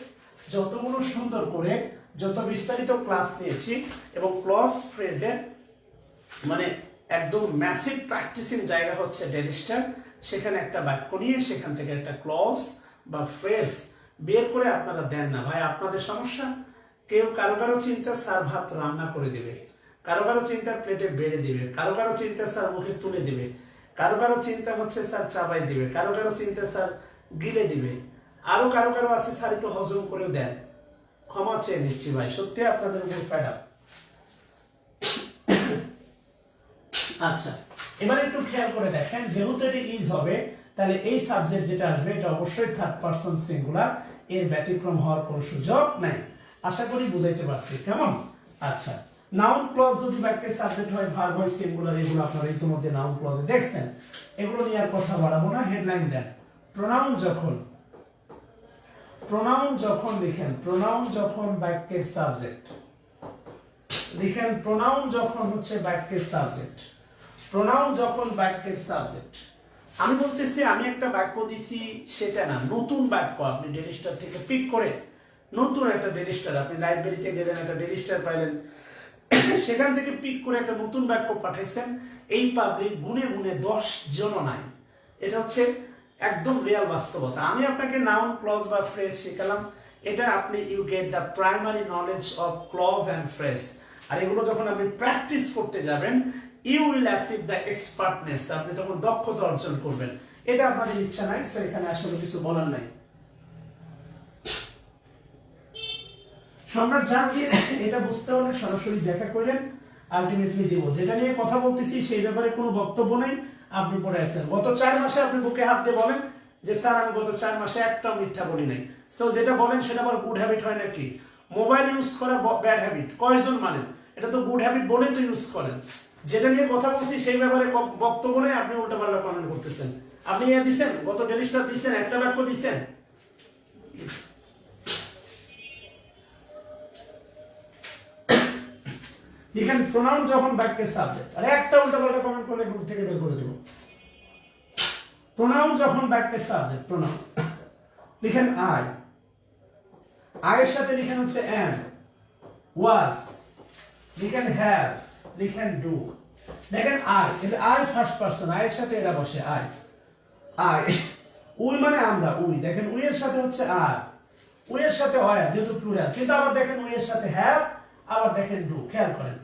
যতগুলো সুন্দর করে, যত বিস্তারিত ক্লাস নিয়েছি, এবং ক্লজ ফ্রেজের মানে একদম ম্যাসিভ প্র্যাকটিসিং জায়গা হচ্ছে ডেলিস্টার। সেখানে একটা বাক্য নিয়ে সেখান থেকে একটা ক্লজ বা ফ্রেজ বের করে আপনারা দেন না। ভাই, আপনাদের সমস্যা, কারো কারো চিন্তা স্যার ভাত রান্না করে দিবে, কারো কারো চিন্তা প্লেটে বেড়ে দিবে, কারো কারো চিন্তা স্যার মুখে তুলে দিবে, কারো কারো চিন্তা হচ্ছে স্যার চাবাই দিবে, কারো কারো চিন্তা স্যার গিলে দিবে, আরো কারো কারো আছে স্যার একটু হজম করেও দেন। ক্ষমা চেয়ে নিচ্ছি ভাই, সত্যি আপনাদের উপর প্যাডা। আচ্ছা, এবার একটু খেয়াল করে দেখেন, যেহেতু এটি ইজ হবে, তাহলে এই সাবজেক্ট যেটা আসবে এটা অবশ্যই থার্ড পারসন সিঙ্গুলার, এর ব্যতিক্রম হওয়ার কোনো সুযোগ নাই। আশা করি বুঝাইতে পারছি, কেমন? আচ্ছা, নাউন ক্লজ যদি বাক্যের সাবজেক্ট হয়, ভার্ব হয় সিঙ্গুলার, এগুলো আপনারা ইতিমধ্যে নাউন ক্লজে দেখছেন, এগুলো নিয়ে আর কথা বাড়াবো না। হেডলাইন দেন, প্রোনাউন যখন লিখেন, প্রোনাউন যখন বাক্যের সাবজেক্ট লিখেন, প্রোনাউন যখন হচ্ছে বাক্যের সাবজেক্ট, প্রোনাউন যখন বাক্যের সাবজেক্ট। আমি বলতেছি আমি একটা বাক্য দিছি সেটা না, নতুন বাক্য আপনি ডেলিস্টার থেকে পিক করে, নতুন একটা ডেলিস্টার, আপনি লাইব্রেরিতে গেলেন, একটা ডেলিস্টার পাইলেন, সেখান থেকে পিক করে একটা নতুন বাক্য পাঠাইছেন। এই পাবলিক গুনে গুনে 10 জন নাই। এটা হচ্ছে একদম রিয়াল বাস্তবতা। আমি আপনাকে নাউন ক্লজ বা ফ্রেজ শেখালাম, এটা আপনি you get the primary knowledge of clause and phrase. আর এগুলো যখন আপনি প্র্যাকটিস করতে যাবেন, you will achieve the expertness, আপনি তখন দক্ষতা অর্জন করবেন। এটা আপনাদের ইচ্ছা নাই, সো এখানে আসলে কিছু বলার নাই। সম্রাট জাহাঙ্গীর, এটা বুঝতে হলে সরাসরি দেখা করেন, আলটিমেটলি দিব। যেটা নিয়ে কথা বলতেছি সেই ব্যাপারে কোনো বক্তব্য নেই, আপনি পড়ে আছেন। গত 4 মাসে আপনি বুকে হাত দিয়ে বলেন যে স্যার আমি গত 4 মাসে একটা মিথ্যা বলি নাই। সো যেটা বলেন সেটা আবার গুড হ্যাবিট হয় নাকি? মোবাইল ইউজ করা ব্যাড হ্যাবিট, কয়জন মানেন? এটা তো গুড হ্যাবিট বলেই তো ইউজ করেন। যেটা নিয়ে কথা বলছি সেই ব্যাপারে বক্তব্য নেই, আপনি উল্টাপাল্টা কমেন্ট করতেছেন। আপনি ইয়ে দিচ্ছেন, গত ডেলিস্টার দিচ্ছেন, একটা বাক্য দিচ্ছেন। লিখেন প্রোনাউন যখন বাক্যের সাবজেক্ট, আর একটা উল্টাপাল্টা কমেন্ট করলে গ্রুপ থেকে বের করে দেব। প্রোনাউন যখন বাক্যের সাবজেক্ট, প্রোনাউন লিখেন আই, আয়ের সাথে লিখেন হচ্ছে এম, ওয়াজ, লিখেন হ্যাভ, লিখেন ডু। দেখেন আই, কিন্তু আই ফার্স্ট পারসন, আয়ের সাথে এরা বসে আই, আই। উই মানে আমরা, উই। দেখেন উই এর সাথে হচ্ছে আর, উই এর সাথে হয় যেহেতু প্লুরাল, কিন্তু আবার দেখেন উই এর সাথে হ্যাভ, আবার দেখেন ডু। খেয়াল করেন,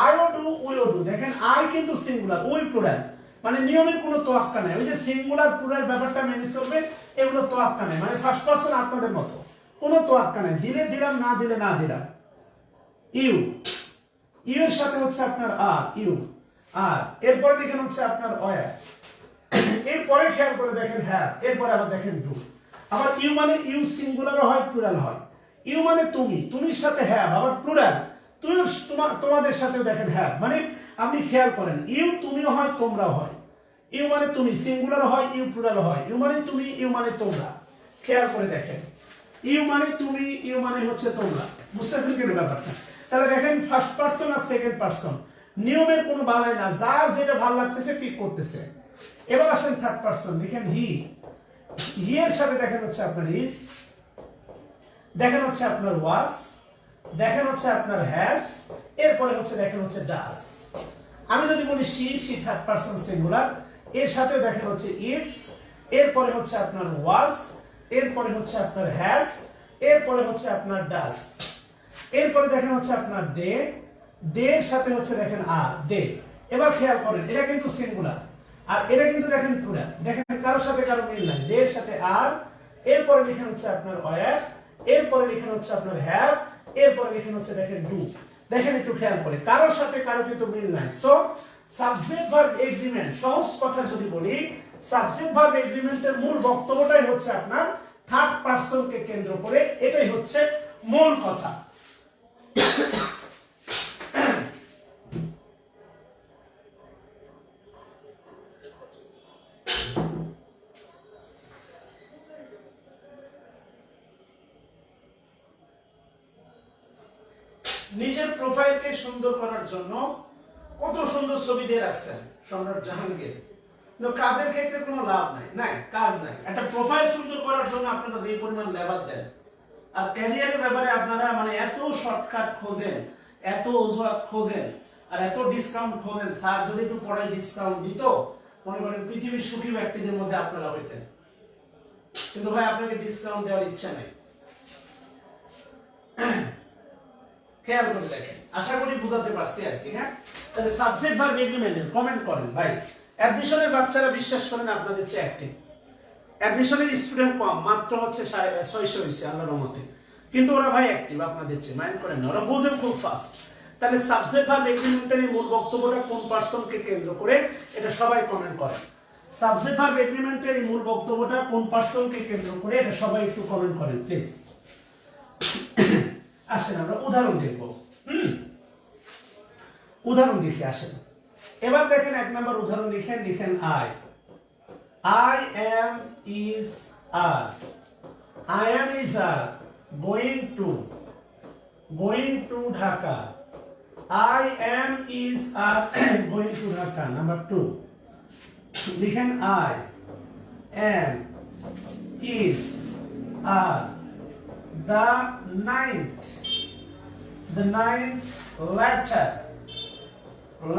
আইও ডু, উইও ডু। দেখেন আই কিন্তু সিঙ্গুলার, উই প্লুরাল, মানে নিয়মের কোনো তোয়াক্কা নাই। ওই যে সিঙ্গুলার প্লুরাল ব্যাপারটা মেনে চলবে, এগুলো তোয়াক্কা নাই, মানে ফার্স্ট পারসন আপনাদের মতো কোনো তোয়াক্কা নাই। দিলে দিলাম, না দিলে না দিলাম। ইউ, ইউ এর সাথে হচ্ছে আপনার আর, ইউ আর, এরপরে দেখেন হচ্ছে আপনার ওয়ার, এরপরে খেয়াল করে দেখেন হ্যাভ, এরপরে আবার দেখেন ডু। আবার ইউ মানে ইউ সিঙ্গুলার হয়, প্লুরাল হয়। ইউ মানে তুমি, তুমির সাথে হ্যাভ, আবার প্লুরাল, তুই তোমাদের সাথেও দেখেন হ্যাভ। মানে আপনি খেয়াল করেন, ইউ তুমিও হয়, তোমরাও হয়। ইউ মানে তুমি সিঙ্গুলার হয়, ইউ প্লুরাল হয়। ইউ মানে তুমি, ইউ মানে তোমরা। খেয়াল করে দেখেন, ইউ মানে তুমি, ইউ মানে হচ্ছে তোমরা। বুঝতেছেন কেন ব্যাপারটা? তাহলে দেখেন ফার্স্ট পারসন আর সেকেন্ড পারসন, নিয়মের কোনো বালাই না, যার যেটা ভালো লাগতেছে পিক করতেছে। এবার আসেন থার্ড পারসন, লিখেন হি, হি এর সাথে দেখেন হচ্ছে আপনার ইজ, দেখেন হচ্ছে আপনার ওয়াজ, দেখেন হচ্ছে আপনার হ্যাজ, এরপরে হচ্ছে দেখেন হচ্ছে ডাস। আমি যদি বলি she, she third person singular, এর সাথে দেখেন হচ্ছে ইজ, এরপরে হচ্ছে আপনার ওয়াজ, এরপরে হচ্ছে আপনার হ্যাজ, এরপরে হচ্ছে আপনার ডাজ, এরপরে দেখেন হচ্ছে আপনার দে, দের সাথে হচ্ছে দেখেন আর দে। এবার খেয়াল করেন এটা কিন্তু সিঙ্গুলার, আর এটা কিন্তু দেখেন প্লুরাল। দেখেন কারোর সাথে কারো মিল নাই, দের সাথে আর, এরপরে লিখেন হচ্ছে আপনার ওয়্যার, এরপরে লিখেন হচ্ছে আপনার হ্যাভ, এরপরে লিখেন হচ্ছে দেখেন ডু। দেখেন একটু খেয়াল করে কারোর সাথে কারো কিন্তু মিল নাই। সো সাবজেক্ট ভার্ব এগ্রিমেন্ট, সহজ কথা যদি বলি, সাবজেক্ট ভার্ব এগ্রিমেন্টের মূল বক্তব্যটাই হচ্ছে আপনার থার্ড পারসনকে কেন্দ্র করে, এটাই হচ্ছে মূল কথা। নিজের প্রোফাইলকে সুন্দর করার জন্য কত সুন্দর ছবি দিয়ে রাখছেন সম্রাট জাহাঙ্গীর, কিন্তু কাজের ক্ষেত্রে কোনো লাভ নাই, না কাজ নাই। একটা প্রোফাইল সুন্দর করার জন্য আপনারা যে পরিমাণ লেবার দেন, আর ক্যারিয়ারের ব্যাপারে আপনারা মানে এত শর্টকাট খোঁজেন, এত অজুহাত খোঁজেন, আর এত ডিসকাউন্ট খোঁজেন। স্যার যদি একটু পরে ডিসকাউন্ট দিত, মনে করেন পৃথিবীর সুখী ব্যক্তিদের মধ্যে আপনারা হইতেন। কিন্তু ভাই আপনাকে ডিসকাউন্ট দেওয়ার ইচ্ছা নেই। খেয়াল করে দেখেন, আশা করি বুঝাতে পারছি আর কি। হ্যাঁ, তাহলে সাবজেক্ট ভার্ব এগ্রিমেন্টের কমেন্ট করেন ভাই। অ্যাডমিশনের বাচ্চারা বিশ্বাস করেন আপনাদের চেয়ে অ্যাক্টিভ, অ্যাডমিশনের স্টুডেন্ট কম, মাত্র হচ্ছে 600 হয়েছে আল্লাহর রহমতে, কিন্তু ওরা ভাই অ্যাক্টিভ আপনাদের চেয়ে, মাইন্ড করেন না, ওরা বোঝেন খুব ফাস্ট। তাহলে সাবজেক্ট ভার্ব এগ্রিমেন্টের এই মূল বক্তব্যটা কোন পারসনকে কেন্দ্র করে, এটা সবাই কমেন্ট করেন। সাবজেক্ট ভার্ব এগ্রিমেন্টের এই মূল বক্তব্যটা কোন পারসনকে কেন্দ্র করে, এটা সবাই একটু কমেন্ট করেন প্লিজ। আসেন আমরা উদাহরণ দেখব। উদাহরণ দেখি আসেন। এবার দেখেন 1 নম্বর উদাহরণ লিখেন, লিখেন I, I am is are, I am is are going to Dhaka, I am is are going to Dhaka. Number 2 লিখেন I am is are the ninth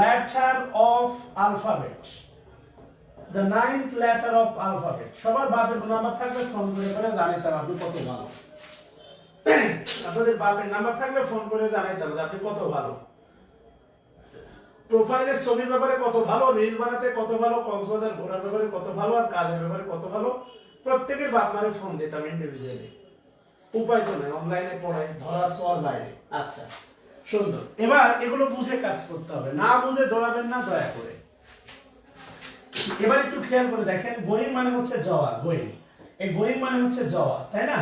letter of alphabet, the ninth letter of alphabet. সবার বাপের number থাকলে phone করে জানাইতে হবে আপনি কত ভালো। আপনাদের বাপের নাম্বার থাকলে ফোন করে জানাইতে হবে আপনি কত ভালো, প্রোফাইলের ছবির ব্যাপারে কত ভালো, রিল বানাতে কত ভালো, কক্সবাজার ঘোরার ব্যাপারে কত ভালো, আর কাজের ব্যাপারে কত ভালো। প্রত্যেকের বাপ মারে ফোন দিতাম ইন্ডিভিজুয়ালি, উপায় তো নেই, অনলাইনে পড়াই, ধরা ছোঁয়ার বাইরে। আচ্ছা সুন্দর, এবার এগুলো বুঝে কাজ করতে হবে, না বুঝে দৌড়াবেন না দয়া করে। এবার একটু খেয়াল করে দেখেন, গোয়িং মানে হচ্ছে যাওয়া, গোয়িং, এই গোয়িং মানে হচ্ছে যাওয়া, তাই না?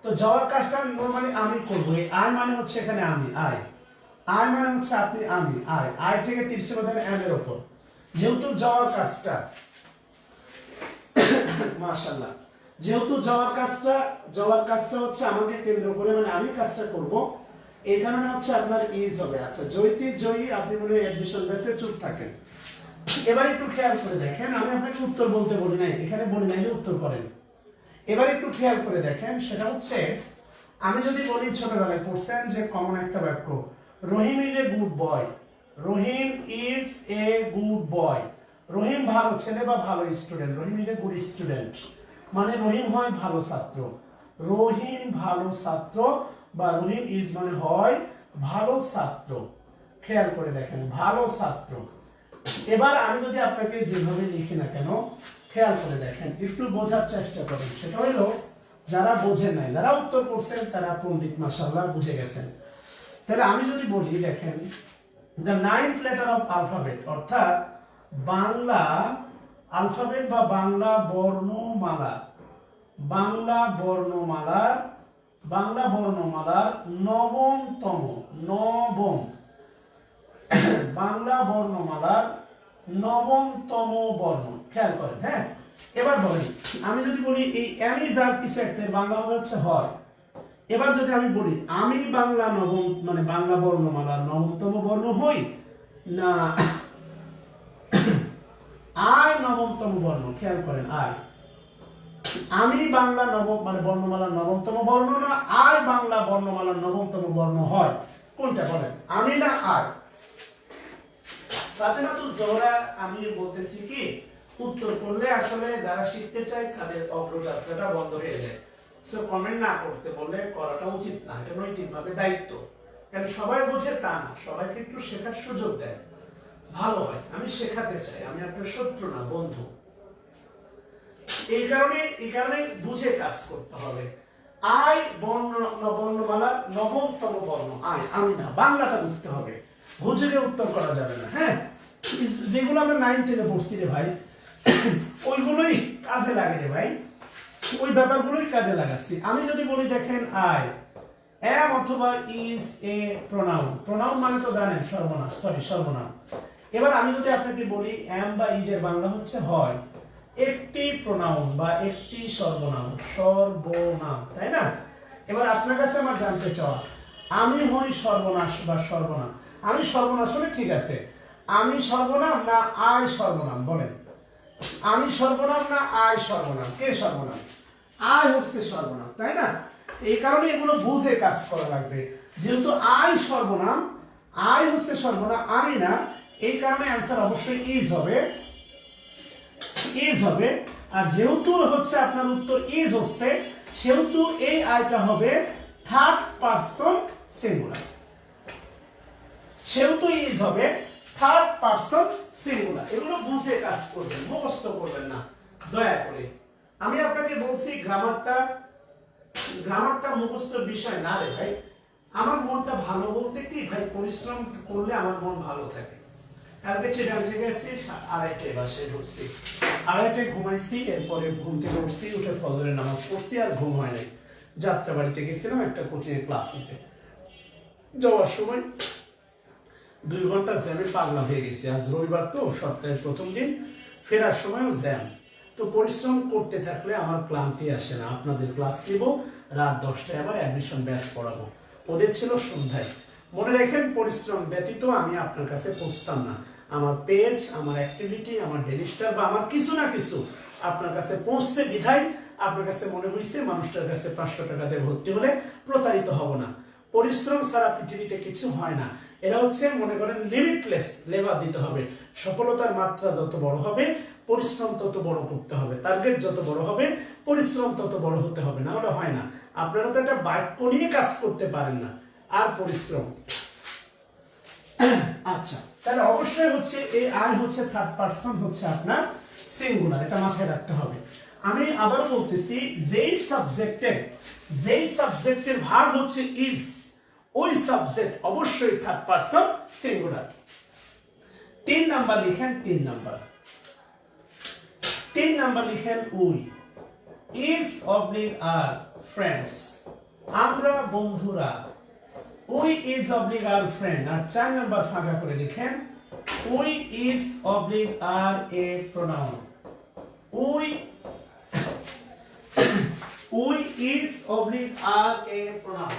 তো যাওয়ার কাজটা নরমালি আমি করবো। এই আই মানে হচ্ছে এখানে আমি, আই মানে হচ্ছে আপনি, আমি, আই থেকে তীর ছিল দেন এম এর উপর, যেহেতু যাওয়ার কাজটা, মাশাআল্লাহ, যেহেতু যাওয়ার কাজটা হচ্ছে আমাকে কেন্দ্র করে, মানে আমি কাজটা করব, এই কারণে হচ্ছে আপনার ইজ হবে। আচ্ছা জয়ী আপনি বলে অ্যাডমিশন বেসে চুপ থাকেন। এবার একটু খেয়াল করে দেখেন, আমি আপনাকে উত্তর বলতে বলি নাই, এখানে বলি নাই যে উত্তর করেন। এবার একটু খেয়াল করে দেখেন, সেটা হচ্ছে আমি যদি বলি ছোটবেলায় পড়ছেন যে কমন একটা বাক্য, Rahim is a good boy, Rahim is a good boy, Rahim ভালো ছেলে বা ভালো student, Rahim is a good student, মানে রহিম হয় ভালো ছাত্র, রহিম ভালো ছাত্র, বা রহিম ইজ মানে হয় ভালো ছাত্র। খেয়াল করে দেখেন, ভালো ছাত্র। এবার আমি যদি আপনাকে যেভাবে লিখি না কেন, খেয়াল করে দেখেন, একটু বোঝার চেষ্টা করেন। সেটা হলো যারা বোঝেন নাই, যারা উত্তর করছেন তারা পণ্ডিত মাশাআল্লাহ বুঝে গেছেন। তাহলে আমি যদি বলি দেখেন, the ninth letter of alphabet, অর্থাৎ বাংলা আলফাবেট বা বাংলা বর্ণমালা, বাংলা বর্ণমালার নবম, বাংলা বর্ণমালার নবমতম বর্ণ। খেয়াল করেন, হ্যাঁ। এবার বলেন, আমি যদি বলি এই আমি যার কিছু একটা বাংলা হবে হচ্ছে হয়। এবার যদি আমি বলি আমি বাংলা নবম, মানে বাংলা বর্ণমালার নবমতম বর্ণ হই, না আই নবমতম বর্ণ। খেয়াল করেন, আমি বাংলা নবম, মানে বর্ণমালার নবমতম বর্ণ, না আই বাংলা বর্ণমালার নবমতম বর্ণ হয়, কোনটা বলেন, আমি না আই? ফাতেমাতুজ জোহরা, আমি বলতেছি কি উত্তর করলে আসলে যারা শিখতে চায় তাদের অগ্রযাত্রাটা বন্ধ হয়ে যায়। সো কমেন্ট না করতে বললে করাটা উচিত না, এটা নৈতিকভাবে দায়িত্ব। কারণ সবাই বোঝে তা না, সবাইকে একটু শেখার সুযোগ দেয়, ভালো হয়। আমি শেখাতে চাই, আমি আপনার শত্রু না, বন্ধু। এই কারণে বুঝে কাজ করতে হবে। আয় বর্ণমালার নবমতম বর্ণ আয়, আমি না, বাংলাটা বুঝতে হবে, হুজুরে উত্তর করা যাবে না। হ্যাঁ, যেগুলো আমরা 9-10 পড়ছি রে ভাই, ওইগুলোই কাজে লাগে রে ভাই, ওই ব্যাপারগুলোই কাজে লাগাচ্ছি। আমি যদি বলি দেখেন আই এম অথবা ইজ এ প্রোনাউন, প্রোনাউন মানে তো জানেন সর্বনাম, সর্বনাম। এবার আমি যদি আপনাকে বলি এম বা ইজ এর বাংলা হচ্ছে হয় একটি প্রোনাউন বা একটি সর্বনাম, তাই না? এবার আপনার কাছে আমার জানতে চাওয়া, আমি হই সর্বনাশ বা সর্বনাম। আমি সর্বনাশ হলে ঠিক আছে, আমি সর্বনাম না আই সর্বনাম? বলেন, আমি সর্বনাম না আই সর্বনাম? কে সর্বনাম? আই হচ্ছে সর্বনাম, তাই না? এই কারণে এগুলো বুঝে কাজ করা লাগবে। যেহেতু আই সর্বনাম, আই হচ্ছে সর্বনাম, আমি না, এই কারণে অ্যান্সার অবশ্যই ইজ হবে, ইজ হবে। আর যেহেতু হচ্ছে আপনার উত্তর ইজ হচ্ছে, সেহেতু এই আইটা হবে থার্ড পারসন সিঙ্গুলার, সেহেতু ইজ হবে থার্ড পারসন সিঙ্গুলার। এগুলো বুঝে কাজ করবেন, মুখস্থ করবেন না দয়া করে। আমি আপনাকে বলছি গ্রামারটা মুখস্থর বিষয় না রে ভাই। আমার মনটা ভালো বলতে কি ভাই, পরিশ্রম করলে আমার মন ভালো থাকে। কালকে চিটাং থেকে এসেছি 2:30টায় বাসায় ঢুকছি, 2:30টায় ঘুমাইছি, এরপরে ঘুম থেকে উঠছি, উঠে ফজরের নামাজ পড়ছি, আর ঘুম হয় নাই। যাত্রাবাড়িতে গেছিলাম একটা কোচিং ক্লাস নিতে, যাওয়ার সময় 2 ঘন্টা জ্যামে পাগলা হয়ে গেছি। আজ রবিবার তো, সপ্তাহের প্রথম দিন, ফেরার সময়ও জ্যাম। তো পরিশ্রম করতে থাকলে আমার ক্লান্তি আসে না। আপনাদের ক্লাস নিব, রাত 10টায় আবার অ্যাডমিশন ব্যাচ পড়াবো, ওদের ছিল সন্ধ্যায়। মনে রাখেন, পরিশ্রম ব্যতীত আমি আপনার কাছে পৌঁছতাম না। আমার পেজ, আমার অ্যাক্টিভিটি, আমার ডেলি স্টার বা আমার কিছু না কিছু আপনার কাছে পৌঁছছে বিধায় আপনার কাছে মনে হয়েছে মানুষটার কাছে 500 টাকা দিয়ে ভর্তি হলে প্রতারিত হব না। পরিশ্রম ছাড়া পৃথিবীতে কিছু হয় না। এরা হচ্ছে মনে করেন লিমিটলেস লেবার দিতে হবে। সফলতার মাত্রা যত বড় হবে, পরিশ্রম তত বড় করতে হবে। টার্গেট যত বড় হবে, পরিশ্রম তত বড় হতে হবে, না হলে হয় না। আপনারা তো একটা বাক্য নিয়ে কাজ করতে পারেন না, আর পরিশ্রম। আচ্ছা, তাহলে অবশ্যই হচ্ছে এই আই হচ্ছে থার্ড পারসন, হচ্ছে আপনার সিঙ্গুলার, এটা মাথায় রাখতে হবে। আমি আবার বলতেছি, যেই সাবজেক্টের ভার্ব হচ্ছে ইজ, ওই সাবজেক্ট অবশ্যই থার্ড পারসন সিঙ্গুলার। 3 নাম্বার লিখেন, 3 নাম্বার লিখেন we. Is oblique are friends, আমরা বন্ধুরা। We is oblique are friend. আর 4 নাম্বার ফাঁকা করে লিখেন, we is oblique are a pronoun. We is oblique are a pronoun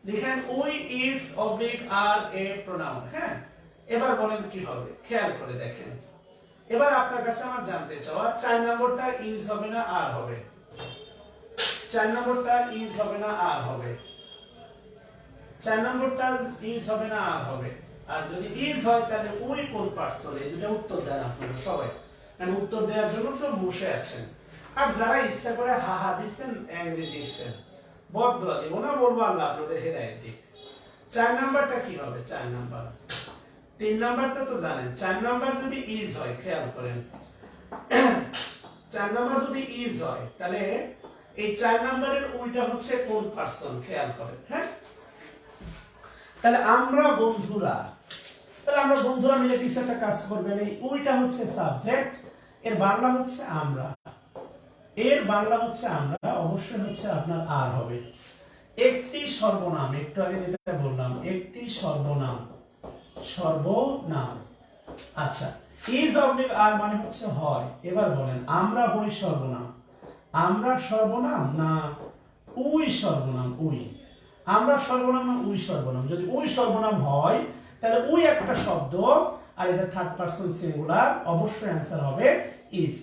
লিখেন, we is oblique are a pronoun. হ্যাঁ, এবার বলেন কি হবে, খেয়াল করে দেখেন। এবার আপনার কাছে আমার জানতে চাওয়া, 4 নম্বরটা ইজ হবে না আর হবে? 4 নম্বরটা ইজ হবে না আর হবে? 4 নম্বরটা ইজ হবে না আর হবে? আর যদি ইজ হয় তাহলে উই কোন পারসন? এই দুটো উত্তর দেন আপনারা সবাই, কারণ উত্তর দেওয়ার জন্য তো বসে আছেন। আর যারা ইচ্ছা করে হাহা দিচ্ছেন, অ্যাংরি দিচ্ছেন, বদদোয়া দিব না, বলবো আল্লাহ আপনাদের হেদায়েত দিক। 4 নাম্বারটা কি হবে? 4 নাম্বার, 3 নাম্বারটা তো জানেন। 4 নাম্বার যদি ইজ হয়, খেয়াল করেন, 4 নাম্বার যদি ইজ হয়, তাহলে এই 4 নাম্বারের উইটা হচ্ছে কোন পারসন? খেয়াল করেন। হ্যাঁ, তাহলে আমরা বন্ধুরা, মিলে কিছু একটা কাজ করবেন। এই উইটা হচ্ছে সাবজেক্ট, এর বাংলা হচ্ছে আমরা, অবশ্যই হচ্ছে আপনার আর হবে। একটি সর্বনাম, একটু আগে যেটা বললাম, একটি সর্বনাম। আচ্ছা, ইজ অবলিক আর মানে হচ্ছে হয়। এবার বলেন, আমরা হই সর্বনাম। আমরা সর্বনাম না উই সর্বনাম? আমরা সর্বনাম না উই সর্বনাম? যদি উই সর্বনাম হয়, তাহলে উই একটা শব্দ, আর এটা থার্ড পারসন সিঙ্গুলার, অবশ্যই অ্যান্সার হবে ইজ।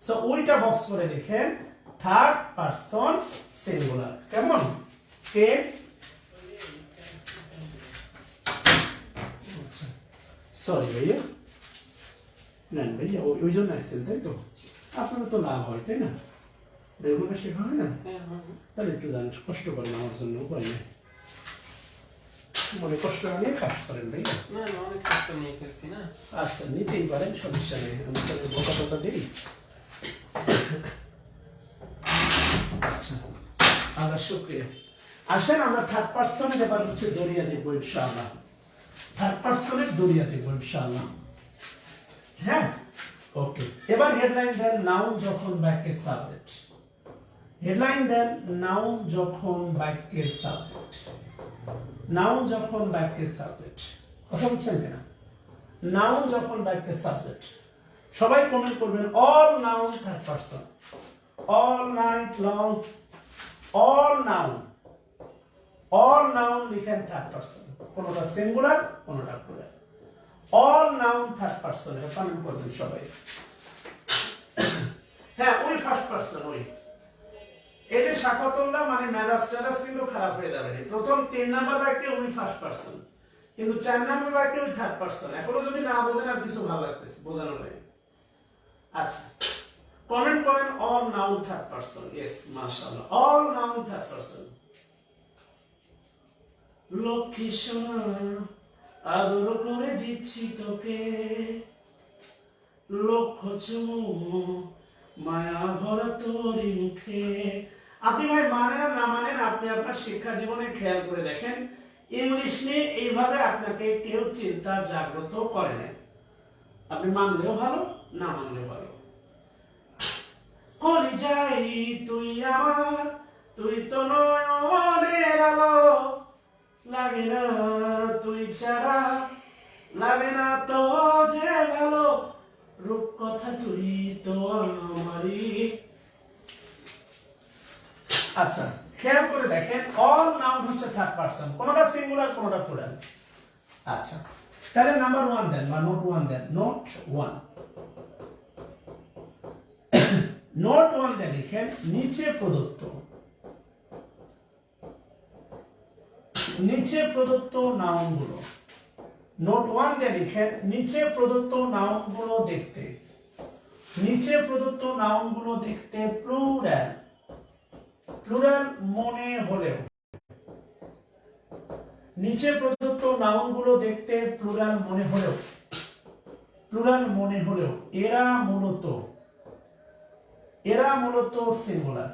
সো উইটা বক্স করে লিখেন, থার্ড পারসন সিঙ্গুলার। কেমন? কে? সরি ভাইয়া, নেন ভাইয়া, ওই জন্য আসছেন তাই তো? আপনারা তো লাভ হয়, তাই না? রেগুলার শেখা হয় না? হ্যাঁ হ্যাঁ। তাহলে একটু জান, কষ্ট করেন আমার জন্য, উপায় নেই। মনে কষ্ট না নিয়ে কাজ করেন ভাই। না না, অনেক কষ্ট নিয়ে ফেলছি না। আচ্ছা, নিতেই পারেন, সমস্যা নেই, আমি তাহলে বোকা টোকা দিই। আচ্ছা, আমরা শুক্রিয়া। আসেন আমরা থার্ড পার্সনের এবার হচ্ছে দরিয়া দেখবো ইনশাআল্লাহ। থার্ড পার্সনের দরিয়া দেখবো ইনশাআল্লাহ। হ্যাঁ, ওকে। এবার হেডলাইন দেন নাউন যখন বাক্যের সাবজেক্ট। হেডলাইন দেন নাউন যখন বাক্যের সাবজেক্ট। নাউন যখন বাক্যের সাবজেক্ট। কথা বলছেন কিনা? নাউন যখন বাক্যের সাবজেক্ট। সবাই কমেন্ট করবেন all noun third person, all night long, all noun. All noun লিখেন থার্ড পারসন, কোনটা সিঙ্গুলার কোনটা plural. All noun third person, এটা কমেন্ট করবেন সবাই। হ্যাঁ, ওই ফার্স্ট পারসন, ওই এতে শাকাতুল্লাহ মানে মেজাজ টেজাজ কিন্তু খারাপ হয়ে যাবে। প্রথম 3 নাম্বার বাক্যে ওই ফার্স্ট পারসন, কিন্তু 4 নাম্বার বাক্যে ওই থার্ড পারসন। এখনো যদি না বোঝেন আর কিছু ভালো লাগতেছে, বোঝানো নাই। আচ্ছা, কমেন্ট করেন all noun third person. Yes, মাশাআল্লাহ, অল নাউন থার্ড পারসন। লক্ষ্মী সোনা আদর করে দিচ্ছি তোকে, লক্ষ চুমু মায়া ভরা তোরই মুখে। আপনি ভাই মানেন আর না মানেন, আপনি আপনার শিক্ষা জীবনে খেয়াল করে দেখেন, ইংলিশ নিয়ে এইভাবে আপনাকে কেউ চিন্তা জাগ্রত করে না। আপনি মানলেও ভালো, না মানলেও ভালো। কলিজাই তুই আমার, তুই তো নয়নের আলো, লাগে না তুই ছাড়া, লাগে না তো যে ভালো, রূপকথা তুই তো আমারই। আচ্ছা, খেয়াল করে দেখেন অল নাউন হচ্ছে থার্ড পারসন, কোনটা সিঙ্গুলার কোনটা প্লুরাল। আচ্ছা, তাহলে নাম্বার 1 দেন বা নোট 1 দেন। নোট 1, নোট 1 দেন লিখেন নিচে প্রদত্ত, নিচে প্রদত্ত নাউনগুলো। নোট 1 দেন লিখেন নিচে প্রদত্ত নাউনগুলো দেখতে, নিচে প্রদত্ত নাউনগুলো দেখতে প্লুরাল, প্লুরাল মনে হলেও, নিচে প্রদত্ত নাউনগুলো দেখতে প্লুরাল মনে হলেও, প্লুরাল মনে হলেও এরা মূলত, এরা মূলত সিঙ্গুলার,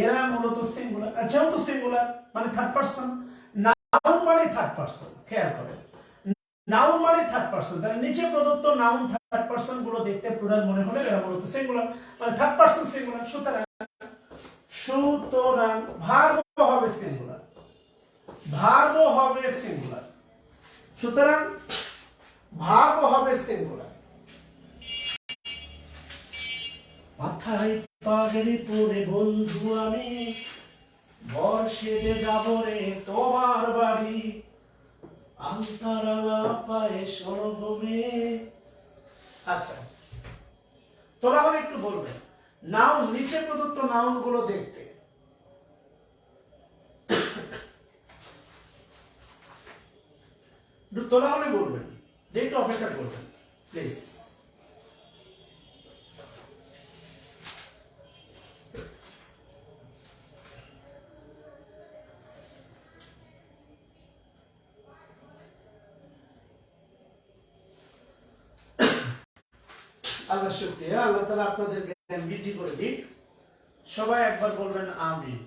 এরা মূলত সিঙ্গুলার। যেহেতু সিঙ্গুলার মানে থার্ড পারসন, নাউন মানে থার্ড পারসন, খেয়াল করেন নাউন মানে থার্ড পারসন, তাহলে নিচে প্রদত্ত নাউন থার্ড পারসন গুলো দেখতে প্লুরাল মনে হলে এরা মূলত সিঙ্গুলার, মানে থার্ড পারসন সিঙ্গুলার। সুতরাং সুতরাং ভার্ব হবে সিঙ্গুলার, ভার্ব হবে সিঙ্গুলার, সুতরাং ভার্ব হবে সিঙ্গুলার। মাথায় পাগড়ি পরে বন্ধু আমি, বর্ষে যে যাব রে তোমার বাড়ি, আন্তরালা পায়ে সরভূমে। আচ্ছা, তোরা হলে একটু বলবেন নাউন, নিচে প্রদত্ত নাউন গুলো দেখতে, তোরা হলে বলবেন, দেখতে অপেক্ষা করবেন প্লিজ। আল্লাহ শুকরিয়া, আল্লাহ তাআলা আপনাদের জ্ঞান বৃদ্ধি করে দিক। সবাই একবার বলবেন আমিন।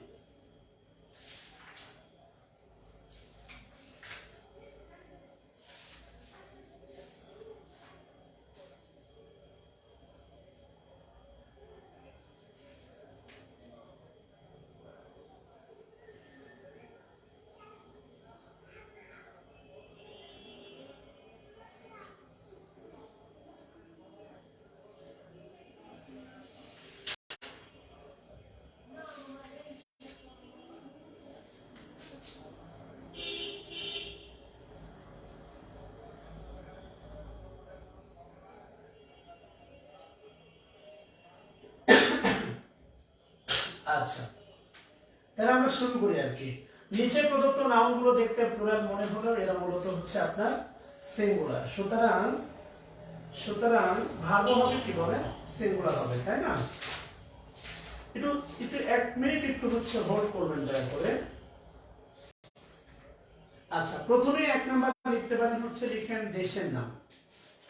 আচ্ছা, তাহলে আমরা শুরু করি আর কি। নিচে প্রদত্ত নাউনগুলো দেখতে প্লুরাল মনে হলেও এরা মূলত হচ্ছে আপনার সিঙ্গুলার। সুতরাং সুতরাং ভার্ব হবে কি বলে, সিঙ্গুলার হবে, তাই না? একটু একটু 1 মিনিট একটু হচ্ছে হোল্ড করবেন দয়া করে। আচ্ছা, প্রথমে 1 নাম্বার লিখতে পারেন হচ্ছে লিখেন দেশের নাম।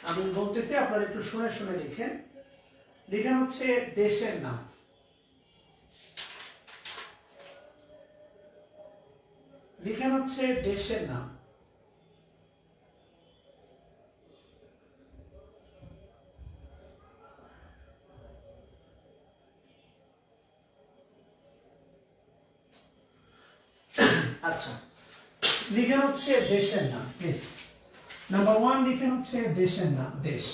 আমি বলতেছি আপনারা একটু শুনে শুনে লিখেন। লিখেন হচ্ছে দেশের নাম। লিখেন হচ্ছে দেশের নাম। আচ্ছা, লিখেন হচ্ছে দেশের নাম প্লিজ। নাম্বার 1 লিখেন হচ্ছে দেশের নাম, দেশ।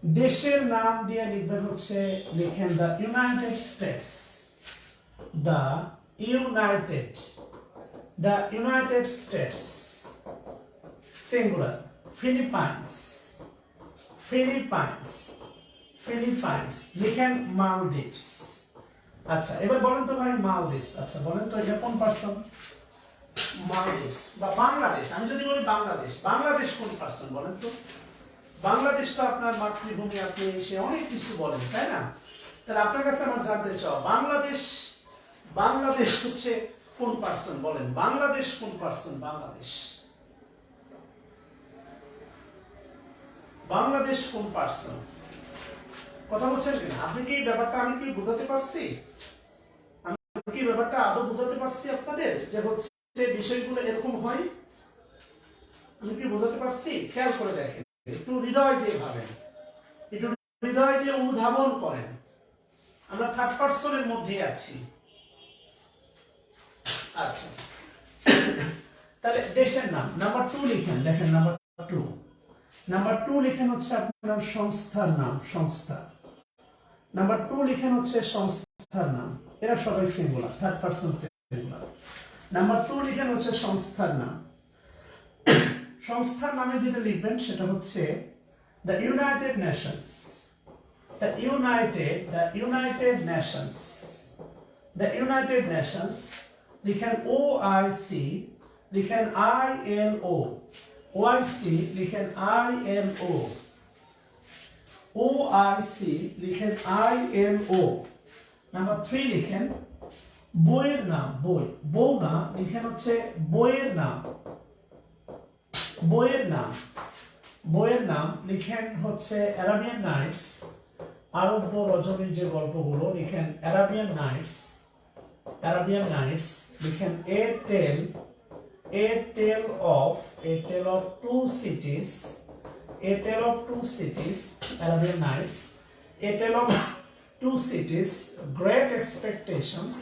দেশের নাম দিয়ে লিখবেন হচ্ছে লিখেন the United states. The United states. Singular. Philippines. লিখেন মালদ্বীপস। আচ্ছা, এবার বলেন তো ভাই মালদ্বীপস। আচ্ছা বলেন তো এটা কোন পার্সন? মালদ্বীপস বা বাংলাদেশ। আমি যদি বলি বাংলাদেশ কোন পার্সন বলেন তো? বাংলাদেশ তো আপনার মাতৃভূমি, আপনি এসে অনেক কিছু বলেন তাই না? তাহলে আপনার কাছে আমার জানতে চাও বাংলাদেশ হচ্ছে কোন পার্সন বলেন? বাংলাদেশ কোন পার্সন? বাংলাদেশ কোন পার্সন? কথা বলছেন কিনা? আপনি কি ব্যাপারটা আমি কি বোঝাতে পারছি? আমি কি ব্যাপারটা আদৌ বোঝাতে পারছি আপনাদের যে হচ্ছে বিষয়গুলো এরকম হয়? আমি কি বোঝাতে পারছি? খেয়াল করে দেখেন, একটু হৃদয় দিয়ে ভাবেন, একটু হৃদয় দিয়ে অনুধাবন করেন। আমরা থার্ড পার্সনের মধ্যে আছি। আচ্ছা, তাহলে দেশের নাম। নাম্বার 2 লিখেন, দেখেন নাম্বার 2 লিখেন হচ্ছে আপনার সংস্থার নাম, সংস্থা। নাম্বার 2 লিখেন হচ্ছে সংস্থার নাম। এরা সবাই singular, third person singular. Number 2 লিখেন হচ্ছে সংস্থার নাম। সংস্থার নামে যেটা লিখবেন সেটা হচ্ছে the United Nations. The United Nations লিখেন OIC, লিখেন ILO, OIC লিখেন ILO, OIC লিখেন ILO। নাম্বার 3 লিখেন বইয়ের নাম, বউ না, লিখেন হচ্ছে বইয়ের নাম লিখেন হচ্ছে অ্যারাবিয়ান নাইটস। আরব্য রজনীর যে গল্পগুলো, লিখেন অ্যারাবিয়ান নাইটস লিখেন A tale of two cities, Arabian Nights, A tale of two cities, Great Expectations।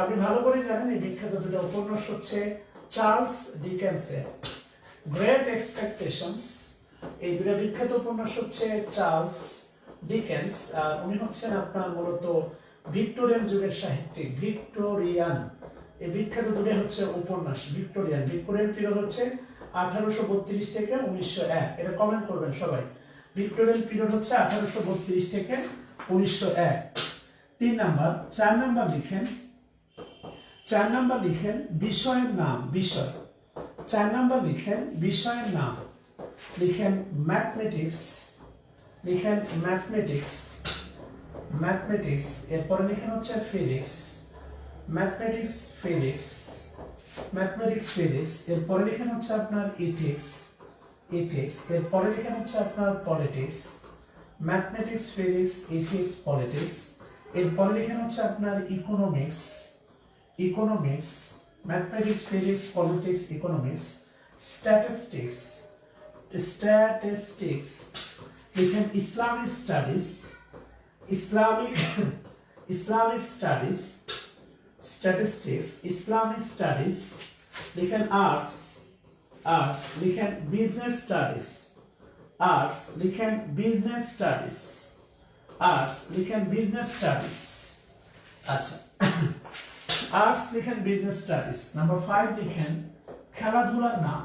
আপনি ভালো করে জানেন এই বিখ্যাত দুটো উপন্যাস হচ্ছে চার্লস ডিকেন্সের। গ্রেট এক্সপেকটেশনস, এই দুটো বিখ্যাত উপন্যাস হচ্ছে চার্লস ডিকেন্স। উনি হচ্ছেন আপনার মূলত ভিক্টোরিয়ান যুগের সাহিত্যিক, এই বিখ্যাত দুটো হচ্ছে উপন্যাস। ভিক্টোরিয়ান পিরিয়ড হচ্ছে 1832 থেকে 1901। এটা কমেন্ট করবেন সবাই। ভিক্টোরিয়ান পিরিয়ড হচ্ছে 1832 থেকে 1901। 3 নাম্বার। 4 নাম্বার লিখেন বিষয়ের নাম, 4 নাম্বার লিখেন বিষয়ের নাম। লিখেন ম্যাথমেটিক্স, এরপরে লিখেন হচ্ছে ফিজিক্স, ম্যাথমেটিক্স ফিজিক্স। এরপরে লিখেন হচ্ছে আপনার ইথিক্স, এরপরে লিখেন হচ্ছে আপনার politics, mathematics physics ethics politics. এরপরে লিখেন হচ্ছে আপনার economics, mathematics physics politics economics. Statistics লিখেন Islamic studies, statistics Islamic studies. লিখেন আর্টস লিখেন বিজনেস স্টাডিজ, লিখেন বিজনেস স্টাডিজ। আচ্ছা, আর্টস লিখেন বিজনেস স্টাডিজ। নাম্বার 5 লিখেন খেলাধুলার নাম,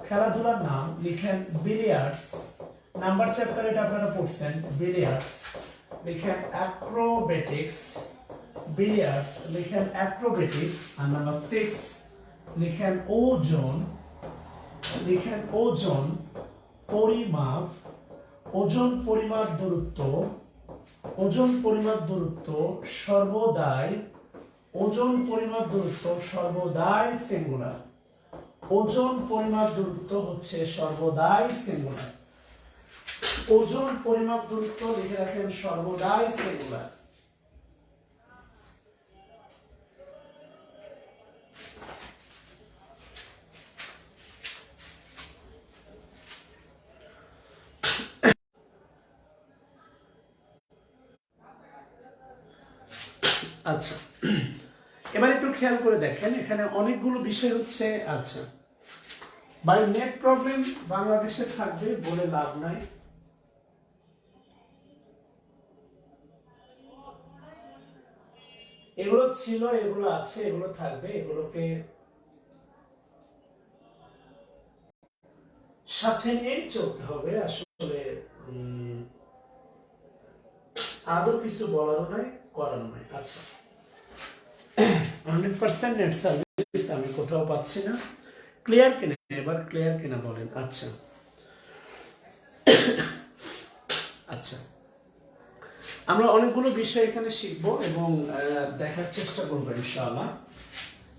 খেলাধুলার নাম লিখেন বিলিয়ার্ডস। নাম্বার চ্যাপ্টার এটা আপনারা পড়ছেন, বিলিয়ার্ডস। লিখেন অ্যাক্রোবেটিক্স, বিলিয়ার্ডস লিখেন অ্যাক্রোবেটিক্স। আর নাম্বার 6 লিখেন ওজন, পরিমাপ, ওজন পরিমাপ দূরত্ব, ওজন পরিমাপ দূরত্ব সর্বদাই, ওজন পরিমাপ দূরত্ব সর্বদাই সিঙ্গুলার। ওজন পরিমাপ দূরত্ব হচ্ছে সর্বদাই সিঙ্গুলার। ওজন পরিমাপ দূরত্ব লিখে রাখেন সর্বদাই সিঙ্গুলার। আচ্ছা, এবার একটু খেয়াল করে দেখেন, এখানে অনেকগুলো বিষয় হচ্ছে। আচ্ছা ভাই, নেট প্রবলেম বাংলাদেশে থাকবে বলে লাভ নাই। এগুলো ছিল, এগুলো আছে, এগুলো থাকবে, এগুলোকে সাথে নিয়েই চলতে হবে। আসলে আদৌ কিছু বলারও নাই, করার নাই। আচ্ছা, 100% নেট সার্ভিস আমি কোথাও পাচ্ছি না। ক্লিয়ার কিনা? এবার ক্লিয়ার কিনা বলেন। আচ্ছা আচ্ছা, আমরা অনেকগুলো বিষয় এখানে শিখব এবং দেখার চেষ্টা করবো ইনশাআল্লাহ।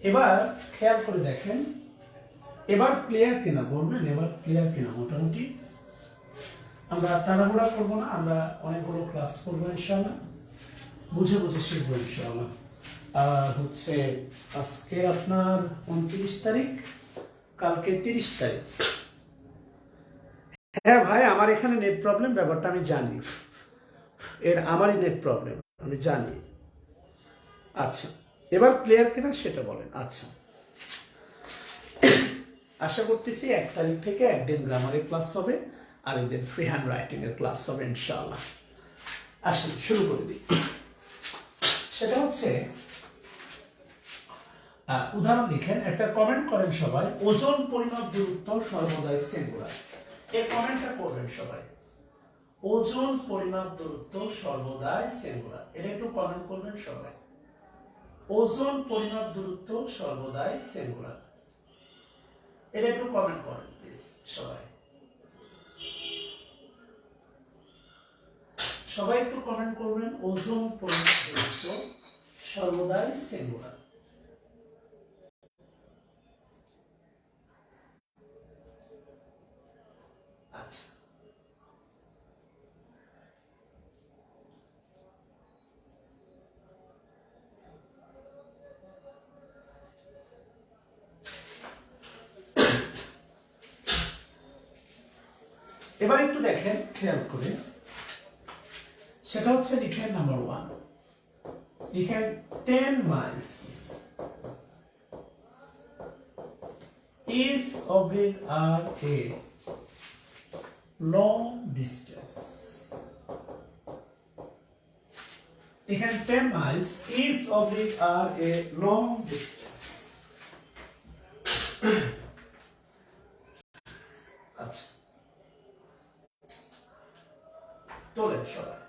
এবার খেয়াল করে দেখেন, এবার ক্লিয়ার কিনা বলবেন, এবার ক্লিয়ার কিনা। মোটামুটি আমরা তাড়াহুড়া করবো না, আমরা অনেকগুলো ক্লাস করবো ইনশাআল্লাহ, বুঝে বুঝে শিখবো ইনশাআল্লাহ। আর হচ্ছে আজকে আপনার 29 তারিখ, কালকে 30 তারিখ। হ্যাঁ ভাই, আমার এখানে নেট প্রবলেম, ব্যাপারটা আমি জানি, আমারই নেট প্রবলেম আমি জানি। আচ্ছা, এবার ক্লিয়ার কিনা সেটা বলেন। আচ্ছা, আশা করতেছি 1 তারিখ থেকে একদিন গ্রামারের ক্লাস হবে, আর একদিন ফ্রি হ্যান্ড রাইটিং এর ক্লাস হবে ইনশাআল্লাহ। আসেন শুরু করে দিই। সেটা হচ্ছে, উদাহরণ লিখেন, একটা কমেন্ট করেন সবাই, ওজন পরিমাপ দূরত্ব সর্বদাই সিঙ্গুলার। এই কমেন্টটা করবেন সবাই, ওজন পরিমাপ দূরত্ব সর্বদাই সিঙ্গুলার। এটা একটু কমেন্ট করবেন সবাই, ওজন পরিমাপ দূরত্ব সর্বদাই সিঙ্গুলার। এটা একটু কমেন্ট করেন প্লিজ সবাই, সবাই একটু কমেন্ট করবেন, ওজন পরিমাপ দূরত্ব সর্বদাই সিঙ্গুলার। আচ্ছা, এবার একটু দেখেন খেয়াল করে, সেটা হচ্ছে লিখেন নাম্বার 1, লিখেন 10 miles is oblique are a long distance. লিখেন 10 miles is oblique are a long distance. আচ্ছা, তোলেন সবাই,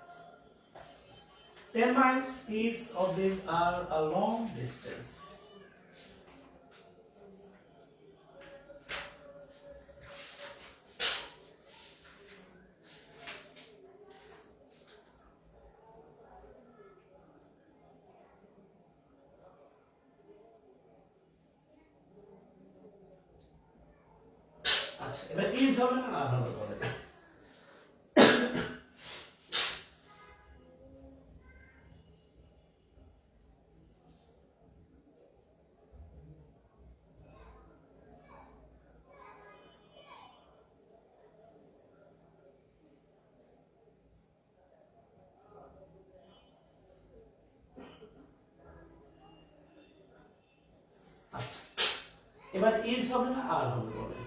10 miles is oblique are a long distance. আচ্ছা, এবার ইজ হবে না আর হবে বলে। আচ্ছা, এবার ইজ হবে না আর হবে বলে।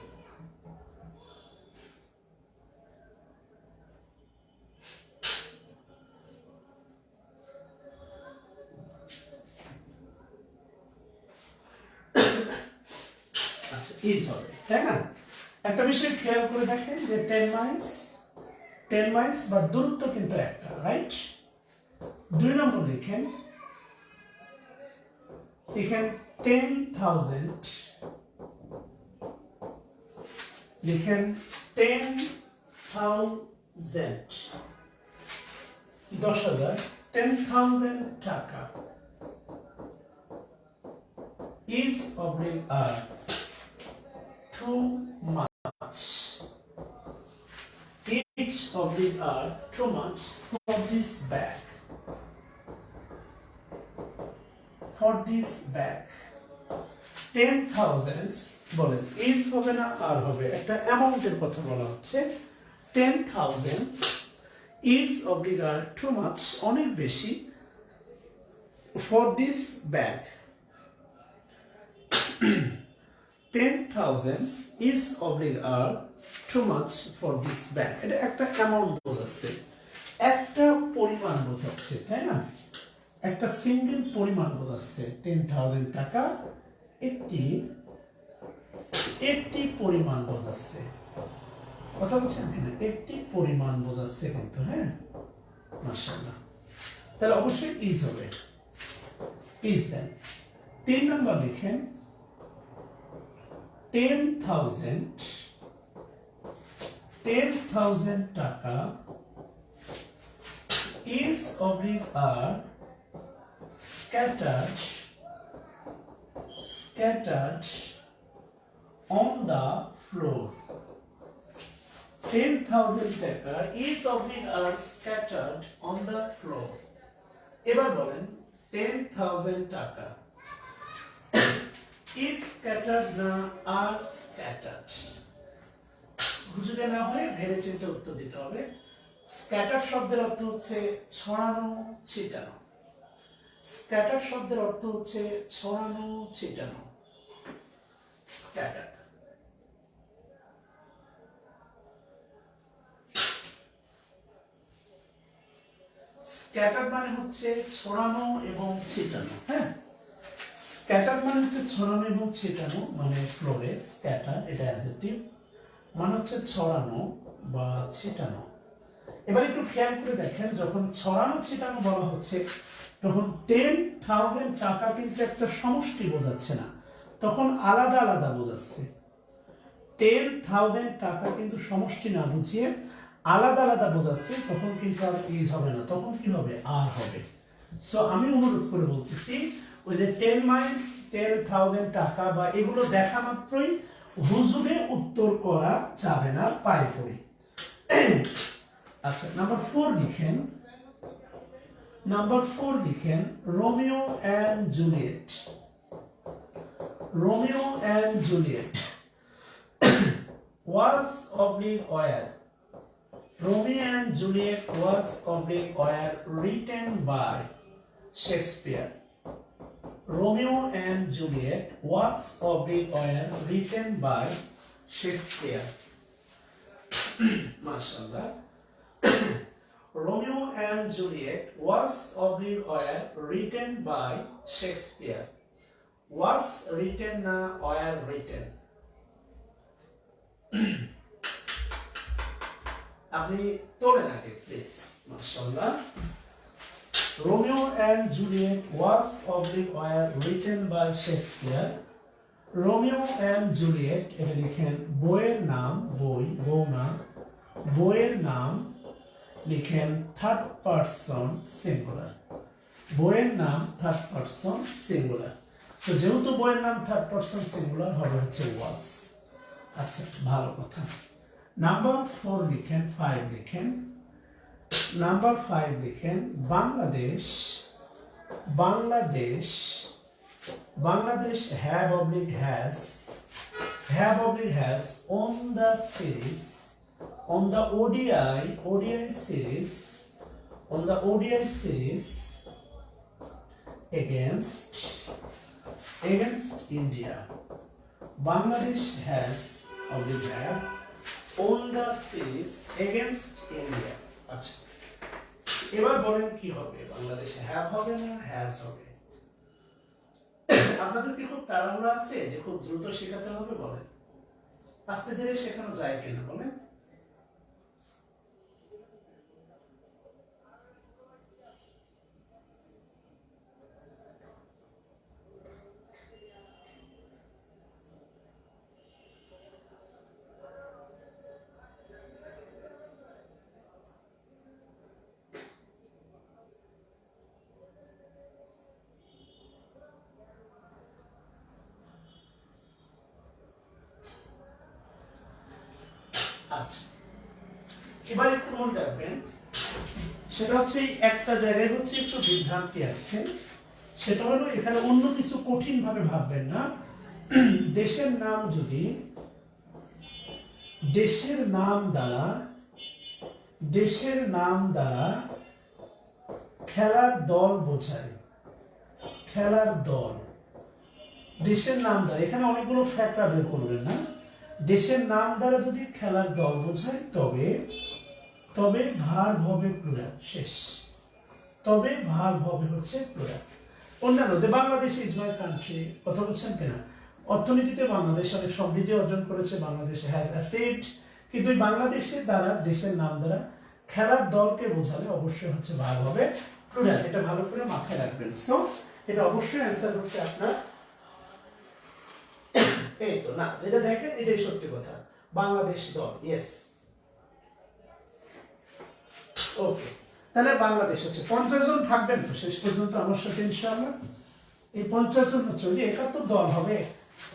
আচ্ছা, ইজ হবে, তাই না? একটা বিষয় খেয়াল করে দেখেন যে 10 মাইলস বা দূরত্ব কিন্তু একটা, রাইট? 2 নম্বর লিখেন, লিখেন 10,000, লিখেন 10,000 10,000 10,000 টাকা is oblique are too much. Each oblique are too much for this bag. For this bag. 10,000 বলেন is হবে না আর হবে, একটা অ্যামাউন্টের কথা বলা হচ্ছে। 10,000 is oblique are too much অনেক বেশি for this bag. 10,000 is oblique are too much for this bag. এটা একটা অ্যামাউন্ট বোঝাচ্ছে, একটা পরিমাণ বোঝাচ্ছে, তাই না? একটা সিঙ্গেল পরিমাণ বোঝাচ্ছে। 10,000 টাকা একটি পরিমাণ বোঝাচ্ছে। কথা বলছেন কিনা? একটি পরিমাণ বোঝাচ্ছে কিন্তু, হ্যাঁ, মাশাআল্লাহ। তাহলে অবশ্যই ইজ হবে, ইজ দেন। 3 নাম্বার লিখেন 10,000 টাকা is oblique are scattered on the floor. 10,000 টাকা is oblique are scattered on the floor. এবার বলেন 10,000 টাকা is scattered না are scattered? বুঝতে না হয় ভেবে চিন্তে উত্তর দিতে হবে। স্ক্যাটার শব্দের অর্থ হচ্ছে ছড়ানো ছিটানো। স্ক্যাটার শব্দের অর্থ হচ্ছে ছড়ানো ছিটানো। স্ক্যাটার। স্ক্যাটার মানে হচ্ছে ছড়ানো এবং ছিটানো, হ্যাঁ। স্ক্যাটার মানে হচ্ছে ছড়ানো এবং ছিটানো, মানে ফ্লোরে স্ক্যাটার, এটা অ্যাডজেক্টিভ, মানে হচ্ছে ছড়ানো বা ছিটানো। এবার একটু খেয়াল করে দেখেন, যখন ছড়ানো ছিটানো বলা হচ্ছে তখন 10,000 টাকা কিন্তু একটা সমষ্টি বোঝাচ্ছে না, তখন আলাদা আলাদা বোঝাচ্ছে। 10,000 টাকা কিন্তু সমষ্টি না বুঝিয়ে আলাদা আলাদা বোঝাচ্ছে, তখন কিন্তু আর ইজ হবে না, তখন কি হবে? আর হবে। সো আমি অনুরোধ করে বলতেছি, ওই যে 10 মাইলস 10,000 টাকা বা এগুলো দেখা মাত্রই হুজুগে উত্তর করা যাবে না, পায়ে পড়ে। আচ্ছা, নাম্বার 4 লিখেন। Romeo and Juliet. Romeo and Juliet was oblique were. Romeo and Juliet was oblique were written by Shakespeare. Romeo and Juliet was oblique were written by Shakespeare. MashaAllah. Romeo and Juliet was oblique were written by Shakespeare. Was written na were written? আপনি তোলেন আগে please. মাশাআল্লাহ। Romeo and Juliet was oblique were written by Shakespeare. Romeo and Juliet, এটা লিখেন বইয়ের নাম, বই, বউ না, বইয়ের নাম লিখেন থার্ড পারসন সিঙ্গুলার। বইয়ের নাম থার্ড পারসন সিঙ্গুলার। সো যেহেতু বইয়ের নাম থার্ড পারসন সিঙ্গুলার হবে হচ্ছে was। আচ্ছা, ভালো কথা। নাম্বার 4 লিখেন, 5 লিখেন। নাম্বার 5 লিখেন Bangladesh. Bangladesh have oblique has on the series, on the ODI series against India. Bangladesh has oblique have on the series against India. আচ্ছা, এবার বলেন কি হবে? বাংলাদেশে হ্যাভ হবে না হ্যাজ হবে? আপনাদের কি খুব তাড়াহুড়ো আছে যে খুব দ্রুত শেখাতে হবে? বলেন, আস্তে ধীরে শেখানো যায় কিনা বলেন? আচ্ছা, এবার একটু মনে রাখবেন, সেটা হচ্ছে এই একটা জায়গায় হচ্ছে একটু বিভ্রান্তি আছে। সেটা হলো এখানে অন্য কিছু কঠিন ভাবে ভাববেন না। দেশের নাম যদি দেশের নাম দ্বারা খেলার দল বোঝায়, খেলার দল, দেশের নাম দ্বারা, এখানে অনেকগুলো ফ্যাক্টর বের করবেন না। দেশের নাম দ্বারা যদি খেলার দল বোঝায় তবে ভার্ব হবে প্লুরাল, শেষ। তবে ভার্ব হবে হচ্ছে প্লুরাল। অন্যান্য যে বাংলাদেশ ইজ মাই কান্ট্রি, কথা বলছেন কিনা, অর্থনীতিতে বাংলাদেশ অনেক সমৃদ্ধি অর্জন করেছে, বাংলাদেশ হ্যাজ অ্যাসেট, কিন্তু এই বাংলাদেশের দ্বারা, দেশের নাম দ্বারা খেলার দলকে বোঝালে অবশ্যই হচ্ছে ভার্ব হবে প্লুরাল। এটা ভালো করে মাথায় রাখবেন। সো এটা অবশ্যই অ্যান্সার হচ্ছে আপনার এই তো না, যেটা দেখেন এটাই সত্যি কথা, বাংলাদেশ দল, ইয়েস। ওকে, তাহলে বাংলাদেশ হচ্ছে 50 জন থাকবেন তো শেষ পর্যন্ত আমার সাথে ইনশাআল্লাহ। এই 50 জন হচ্ছে ওই 71 দল হবে,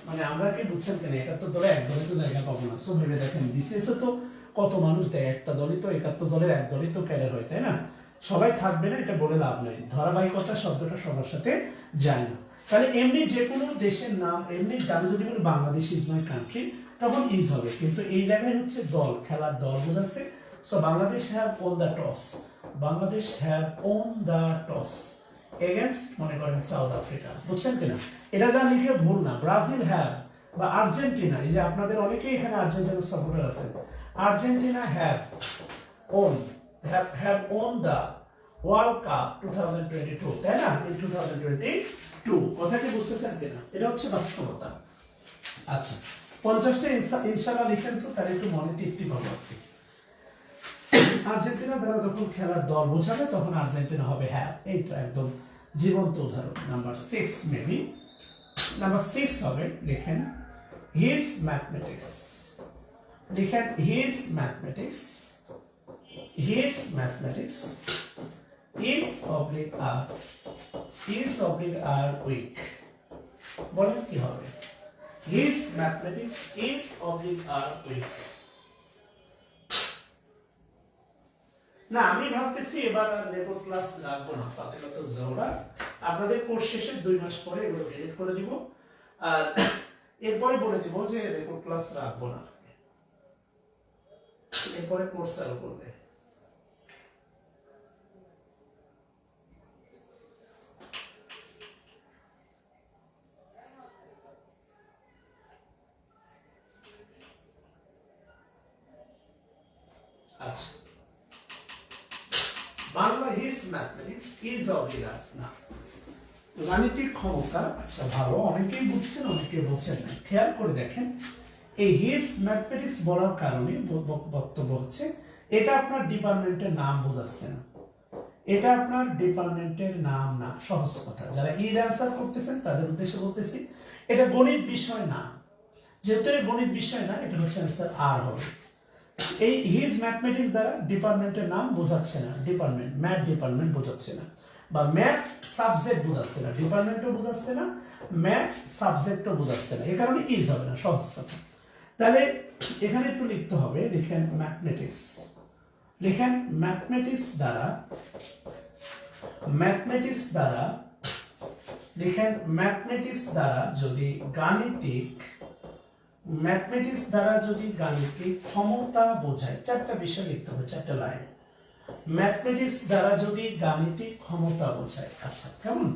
মানে আমরা কি বুঝছেন কেন, 71 দলে এক দলে তো জায়গা পাবো না। সো ভেবে দেখেন বিশেষত তো কত মানুষ দেয়, একটা দলই তো, 71 দলের এক দলই তো ক্যাডার হয়, তাই না? সবাই থাকবে না এটা বলে লাভ নাই, ধারাবাহিকতা শব্দটা সবার সাথে যায় না। তাহলে এমনি যে কোনো দেশের নাম, এমনি আমি যদি বলি বাংলাদেশ ইজ মাই কান্ট্রি, তখন ইজ হবে, কিন্তু এই জায়গায় হচ্ছে দল, খেলার দল বোঝাচ্ছে। So Bangladesh have won the toss, Bangladesh have won the toss against মনে করেন সাউথ আফ্রিকা, বুঝছেন কিনা? এটা যা লিখে ভুল না। ব্রাজিল হ্যাভ বা আর্জেন্টিনা, এই যে আপনাদের অনেকেই এখানে আর্জেন্টিনার সাপোর্টার আছেন, Argentina have won the world cup 2022, তাই না? ইন 2022, কথা কি বুঝতেছেন কিনা? এটা হচ্ছে বাস্তবতা। আচ্ছা, 50টা ইনশাআল্লাহ লিখেন তো, তাহলে একটু মনে তৃপ্তি পাবো আপনি। আর্জেন্টিনা দ্বারা যখন খেলার দল বোঝাবে তখন আর্জেন্টিনা হবে হ্যাভ, এই তো একদম জীবন্ত উদাহরণ। নাম্বার 6 মেবি, নাম্বার 6 হবে, লিখেন হিজ ম্যাথমেটিক্স, লিখেন his mathematics, his mathematics is oblique are weak, বলেন কি হবে? His mathematics is oblique are weak। না, আমি ভাবতেছি এবার আর রেকর্ড ক্লাস রাখবো না, ফাতিমাত জোহরা, আপনাদের কোর্স শেষে 2 মাস পরে এগুলো ডিলিট করে দিব, আর এরপরে বলে দিব যে রেকর্ড ক্লাস রাখবো না, এরপরে কোর্স চালু করবে। আচ্ছা, বাংলা হিজ ম্যাথমেটিক্স ইজ অবলিগাট না, গাণিতিক ক্ষমতা। আচ্ছা ভালো, অনেকেই বুঝছেন অনেকেই বুঝছেন না, খেয়াল করে দেখেন এই হিজ ম্যাথমেটিক্স বলার কারণে বক্তব্য হচ্ছে এটা আপনার ডিপার্টমেন্টের নাম বোঝাচ্ছে না, এটা আপনার ডিপার্টমেন্টের নাম না। সহজ কথা, যারা এর অ্যান্সার করতেছেন তাদের উদ্দেশ্যে বলতেছি, এটা গণিত বিষয় না, যেহেতু এটা গণিত বিষয় না, এটা হচ্ছে অ্যান্সার আর হবে। এই হিজ ম্যাথমেটিক্স দ্বারা ডিপার্টমেন্টের নাম বোঝাচ্ছে না, ডিপার্টমেন্ট ম্যাথ ডিপার্টমেন্ট বোঝাচ্ছে না, বা ম্যাথ সাবজেক্ট বোঝাচ্ছে না, ডিপার্টমেন্টও বোঝাচ্ছে না, ম্যাথ সাবজেক্টও বোঝাচ্ছে না, এই কারণে ইজ হবে না, সহজ কথা। তাহলে এখানে একটু লিখতে হবে, লিখেন ম্যাথমেটিক্স, লিখেন ম্যাথমেটিক্স দ্বারা, ম্যাথমেটিক্স দ্বারা, লিখেন ম্যাথমেটিক্স দ্বারা যদি গাণিতিক, ম্যাথমেটিক্স দ্বারা যদি গাণিতিক ক্ষমতা বোঝায়, 4টা বিষয় লিখতে হবে, 4টা লাইন, ম্যাথমেটিক্স দ্বারা যদি গাণিতিক ক্ষমতা বোঝায়। আচ্ছা কেমন,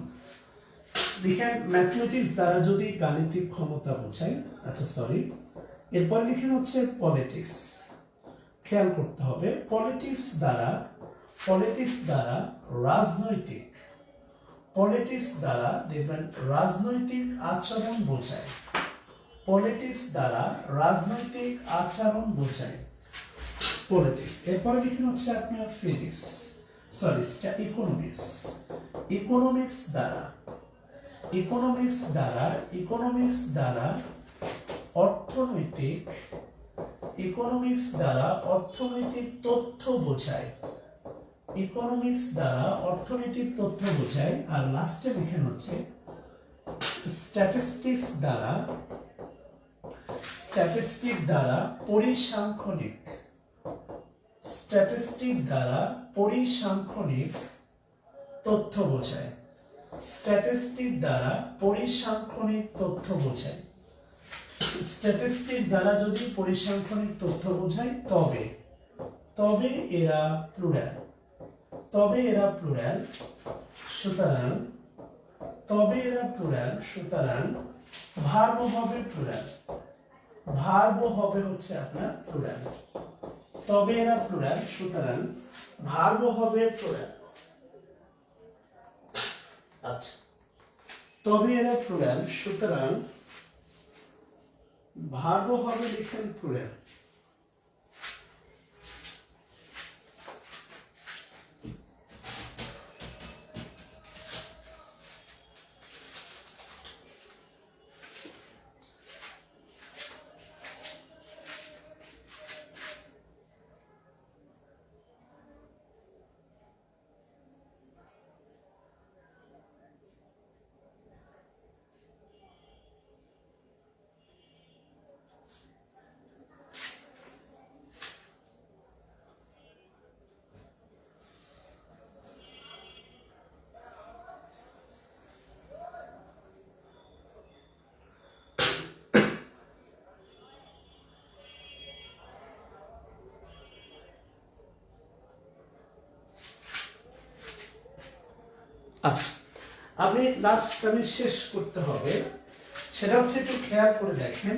লিখেন ম্যাথমেটিক্স দ্বারা যদি গাণিতিক ক্ষমতা বোঝায়। আচ্ছা সরি, এরপর লিখেন হচ্ছে পলিটিক্স, খেয়াল করতে হবে, পলিটিক্স দ্বারা, পলিটিক্স দ্বারা রাজনৈতিক, পলিটিক্স দ্বারা দেখবেন রাজনৈতিক আচরণ বোঝায়, পলিটিক্স দ্বারা রাজনৈতিক আচরণ বোঝায়, পলিটিক্স। এরপরে লিখুন হচ্ছে আপনার ফিজিক্স, সরি ইকোনমিক্স, ইকোনমিক্স দ্বারা, ইকোনমিক্স দ্বারা, ইকোনমিক্স দ্বারা অর্থনৈতিক, ইকোনমিক্স দ্বারা অর্থনৈতিক তথ্য বোঝায়, ইকোনমিক্স দ্বারা অর্থনৈতিক তথ্য বোঝায়। আর লাস্টে লিখেন হচ্ছে স্ট্যাটিস্টিক্স দ্বারা, স্ট্যাটিস্টিক দ্বারা পরিসংখ্যানিক, স্ট্যাটিস্টিক দ্বারা পরিসংখ্যানিক তথ্য বোঝায়। স্ট্যাটিস্টিক দ্বারা পরিসংখ্যানিক তথ্য বোঝায়। স্ট্যাটিস্টিক দ্বারা যদি পরিসংখ্যানিক তথ্য বোঝায় তবে এরা প্লুরাল। সুতরাং ভার্ব হবে প্লুরাল। ভার্ব হবে হচ্ছে আপনার প্লুরাল। তবে এরা প্লুরাল, সুতরাং ভার্ব হবে প্লুরাল। আচ্ছা, তবে এরা প্লুরাল, সুতরাং ভার্ব হবে লিখেন প্লুরাল। আচ্ছা, আপনি লাস্ট আমি শেষ করতে হবে, সেটা হচ্ছে একটু খেয়াল করে দেখেন,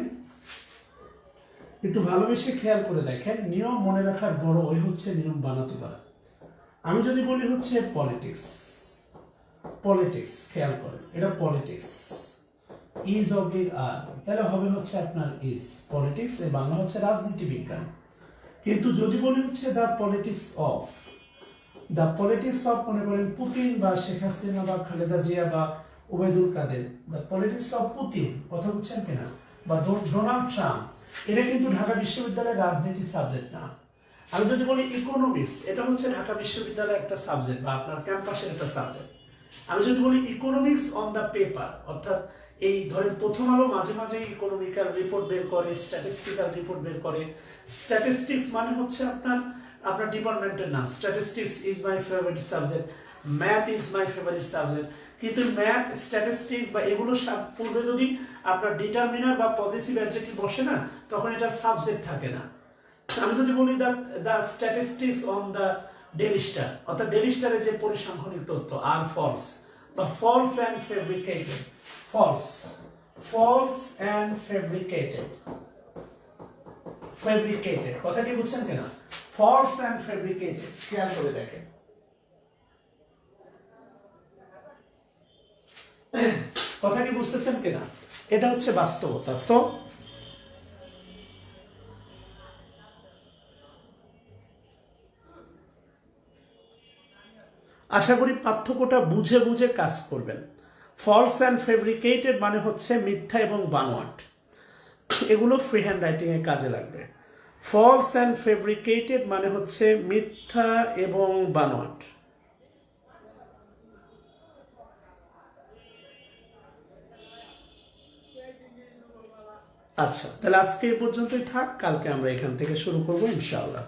একটু ভালোবেসে খেয়াল করে দেখেন। নিয়ম মনে রাখার বড় ওই হচ্ছে নিয়ম বানাতে পারা। আমি যদি বলি হচ্ছে পলিটিক্স, খেয়াল করেন, এটা পলিটিক্স, ইজ অবলিক আর, তাহলে হবে হচ্ছে আপনার ইজ পলিটিক্স, এর বাংলা হচ্ছে রাজনীতি বিজ্ঞান। কিন্তু যদি বলি হচ্ছে দ্য পলিটিক্স অফ মনে করেন পুতিন বা শেখ হাসিনা বা খালেদা জিয়া বা Obaidul Quader, the politics of Putin, কথা বুঝছেন কিনা, বা ডোনাল্ড ট্রাম্প, এটা কিন্তু ঢাকা বিশ্ববিদ্যালয়ের রাজনীতি সাবজেক্ট না। আমি যদি বলি ইকোনমিক্স, এটা হচ্ছে ঢাকা বিশ্ববিদ্যালয়ের একটা সাবজেক্ট বা আপনার ক্যাম্পাসের একটা সাবজেক্ট। আমি যদি বলি ইকোনমিক্স অন দ্য পেপার, অর্থাৎ এই ধরেন প্রথম আলো মাঝে মাঝে ইকোনমিক্যাল রিপোর্ট বের করে, স্ট্যাটিস্টিক্যাল রিপোর্ট বের করে। স্ট্যাটিস্টিক্স মানে হচ্ছে আপনার ডিপার্টমেন্টের নাম। Statistics is my favourite subject, math is my favourite subject. কিন্তু ম্যাথ, স্ট্যাটিস্টিক্স বা এগুলো পূর্বে যদি আপনার ডিটারমিনার বা পজিটিভ অ্যাডজেক্টিভ বসে না, তখন এটার সাবজেক্ট থাকে না। আমি যদি বলি the statistics on the Daily Star, অর্থাৎ ডেইলি স্টারের যে পরিসংখ্যানিক তথ্য আর ফলস বা false and fabricated, false and fabricated, কথা কি বুঝছেন কিনা? ফলস অ্যান্ড ফেব্রিকেটেড, খেয়াল করে দেখেন। কথা কি বুঝতেছেন কিনা? এটা হচ্ছে বাস্তবতা। সো আশা করি পার্থক্যটা বুঝে বুঝে কাজ করবেন। ফলস অ্যান্ড ফেব্রিকেটেড মানে হচ্ছে মিথ্যা এবং বানোয়াট, এগুলো ফ্রি হ্যান্ড রাইটিং এ কাজে লাগবে। ফলস অ্যান্ড ফেব্রিকেটেড মানে হচ্ছে মিথ্যা এবং বানোয়াট। আচ্ছা, তাহলে আজকে এই পর্যন্তই থাক, কালকে আমরা এখান থেকে শুরু করবো ইনশাআল্লাহ।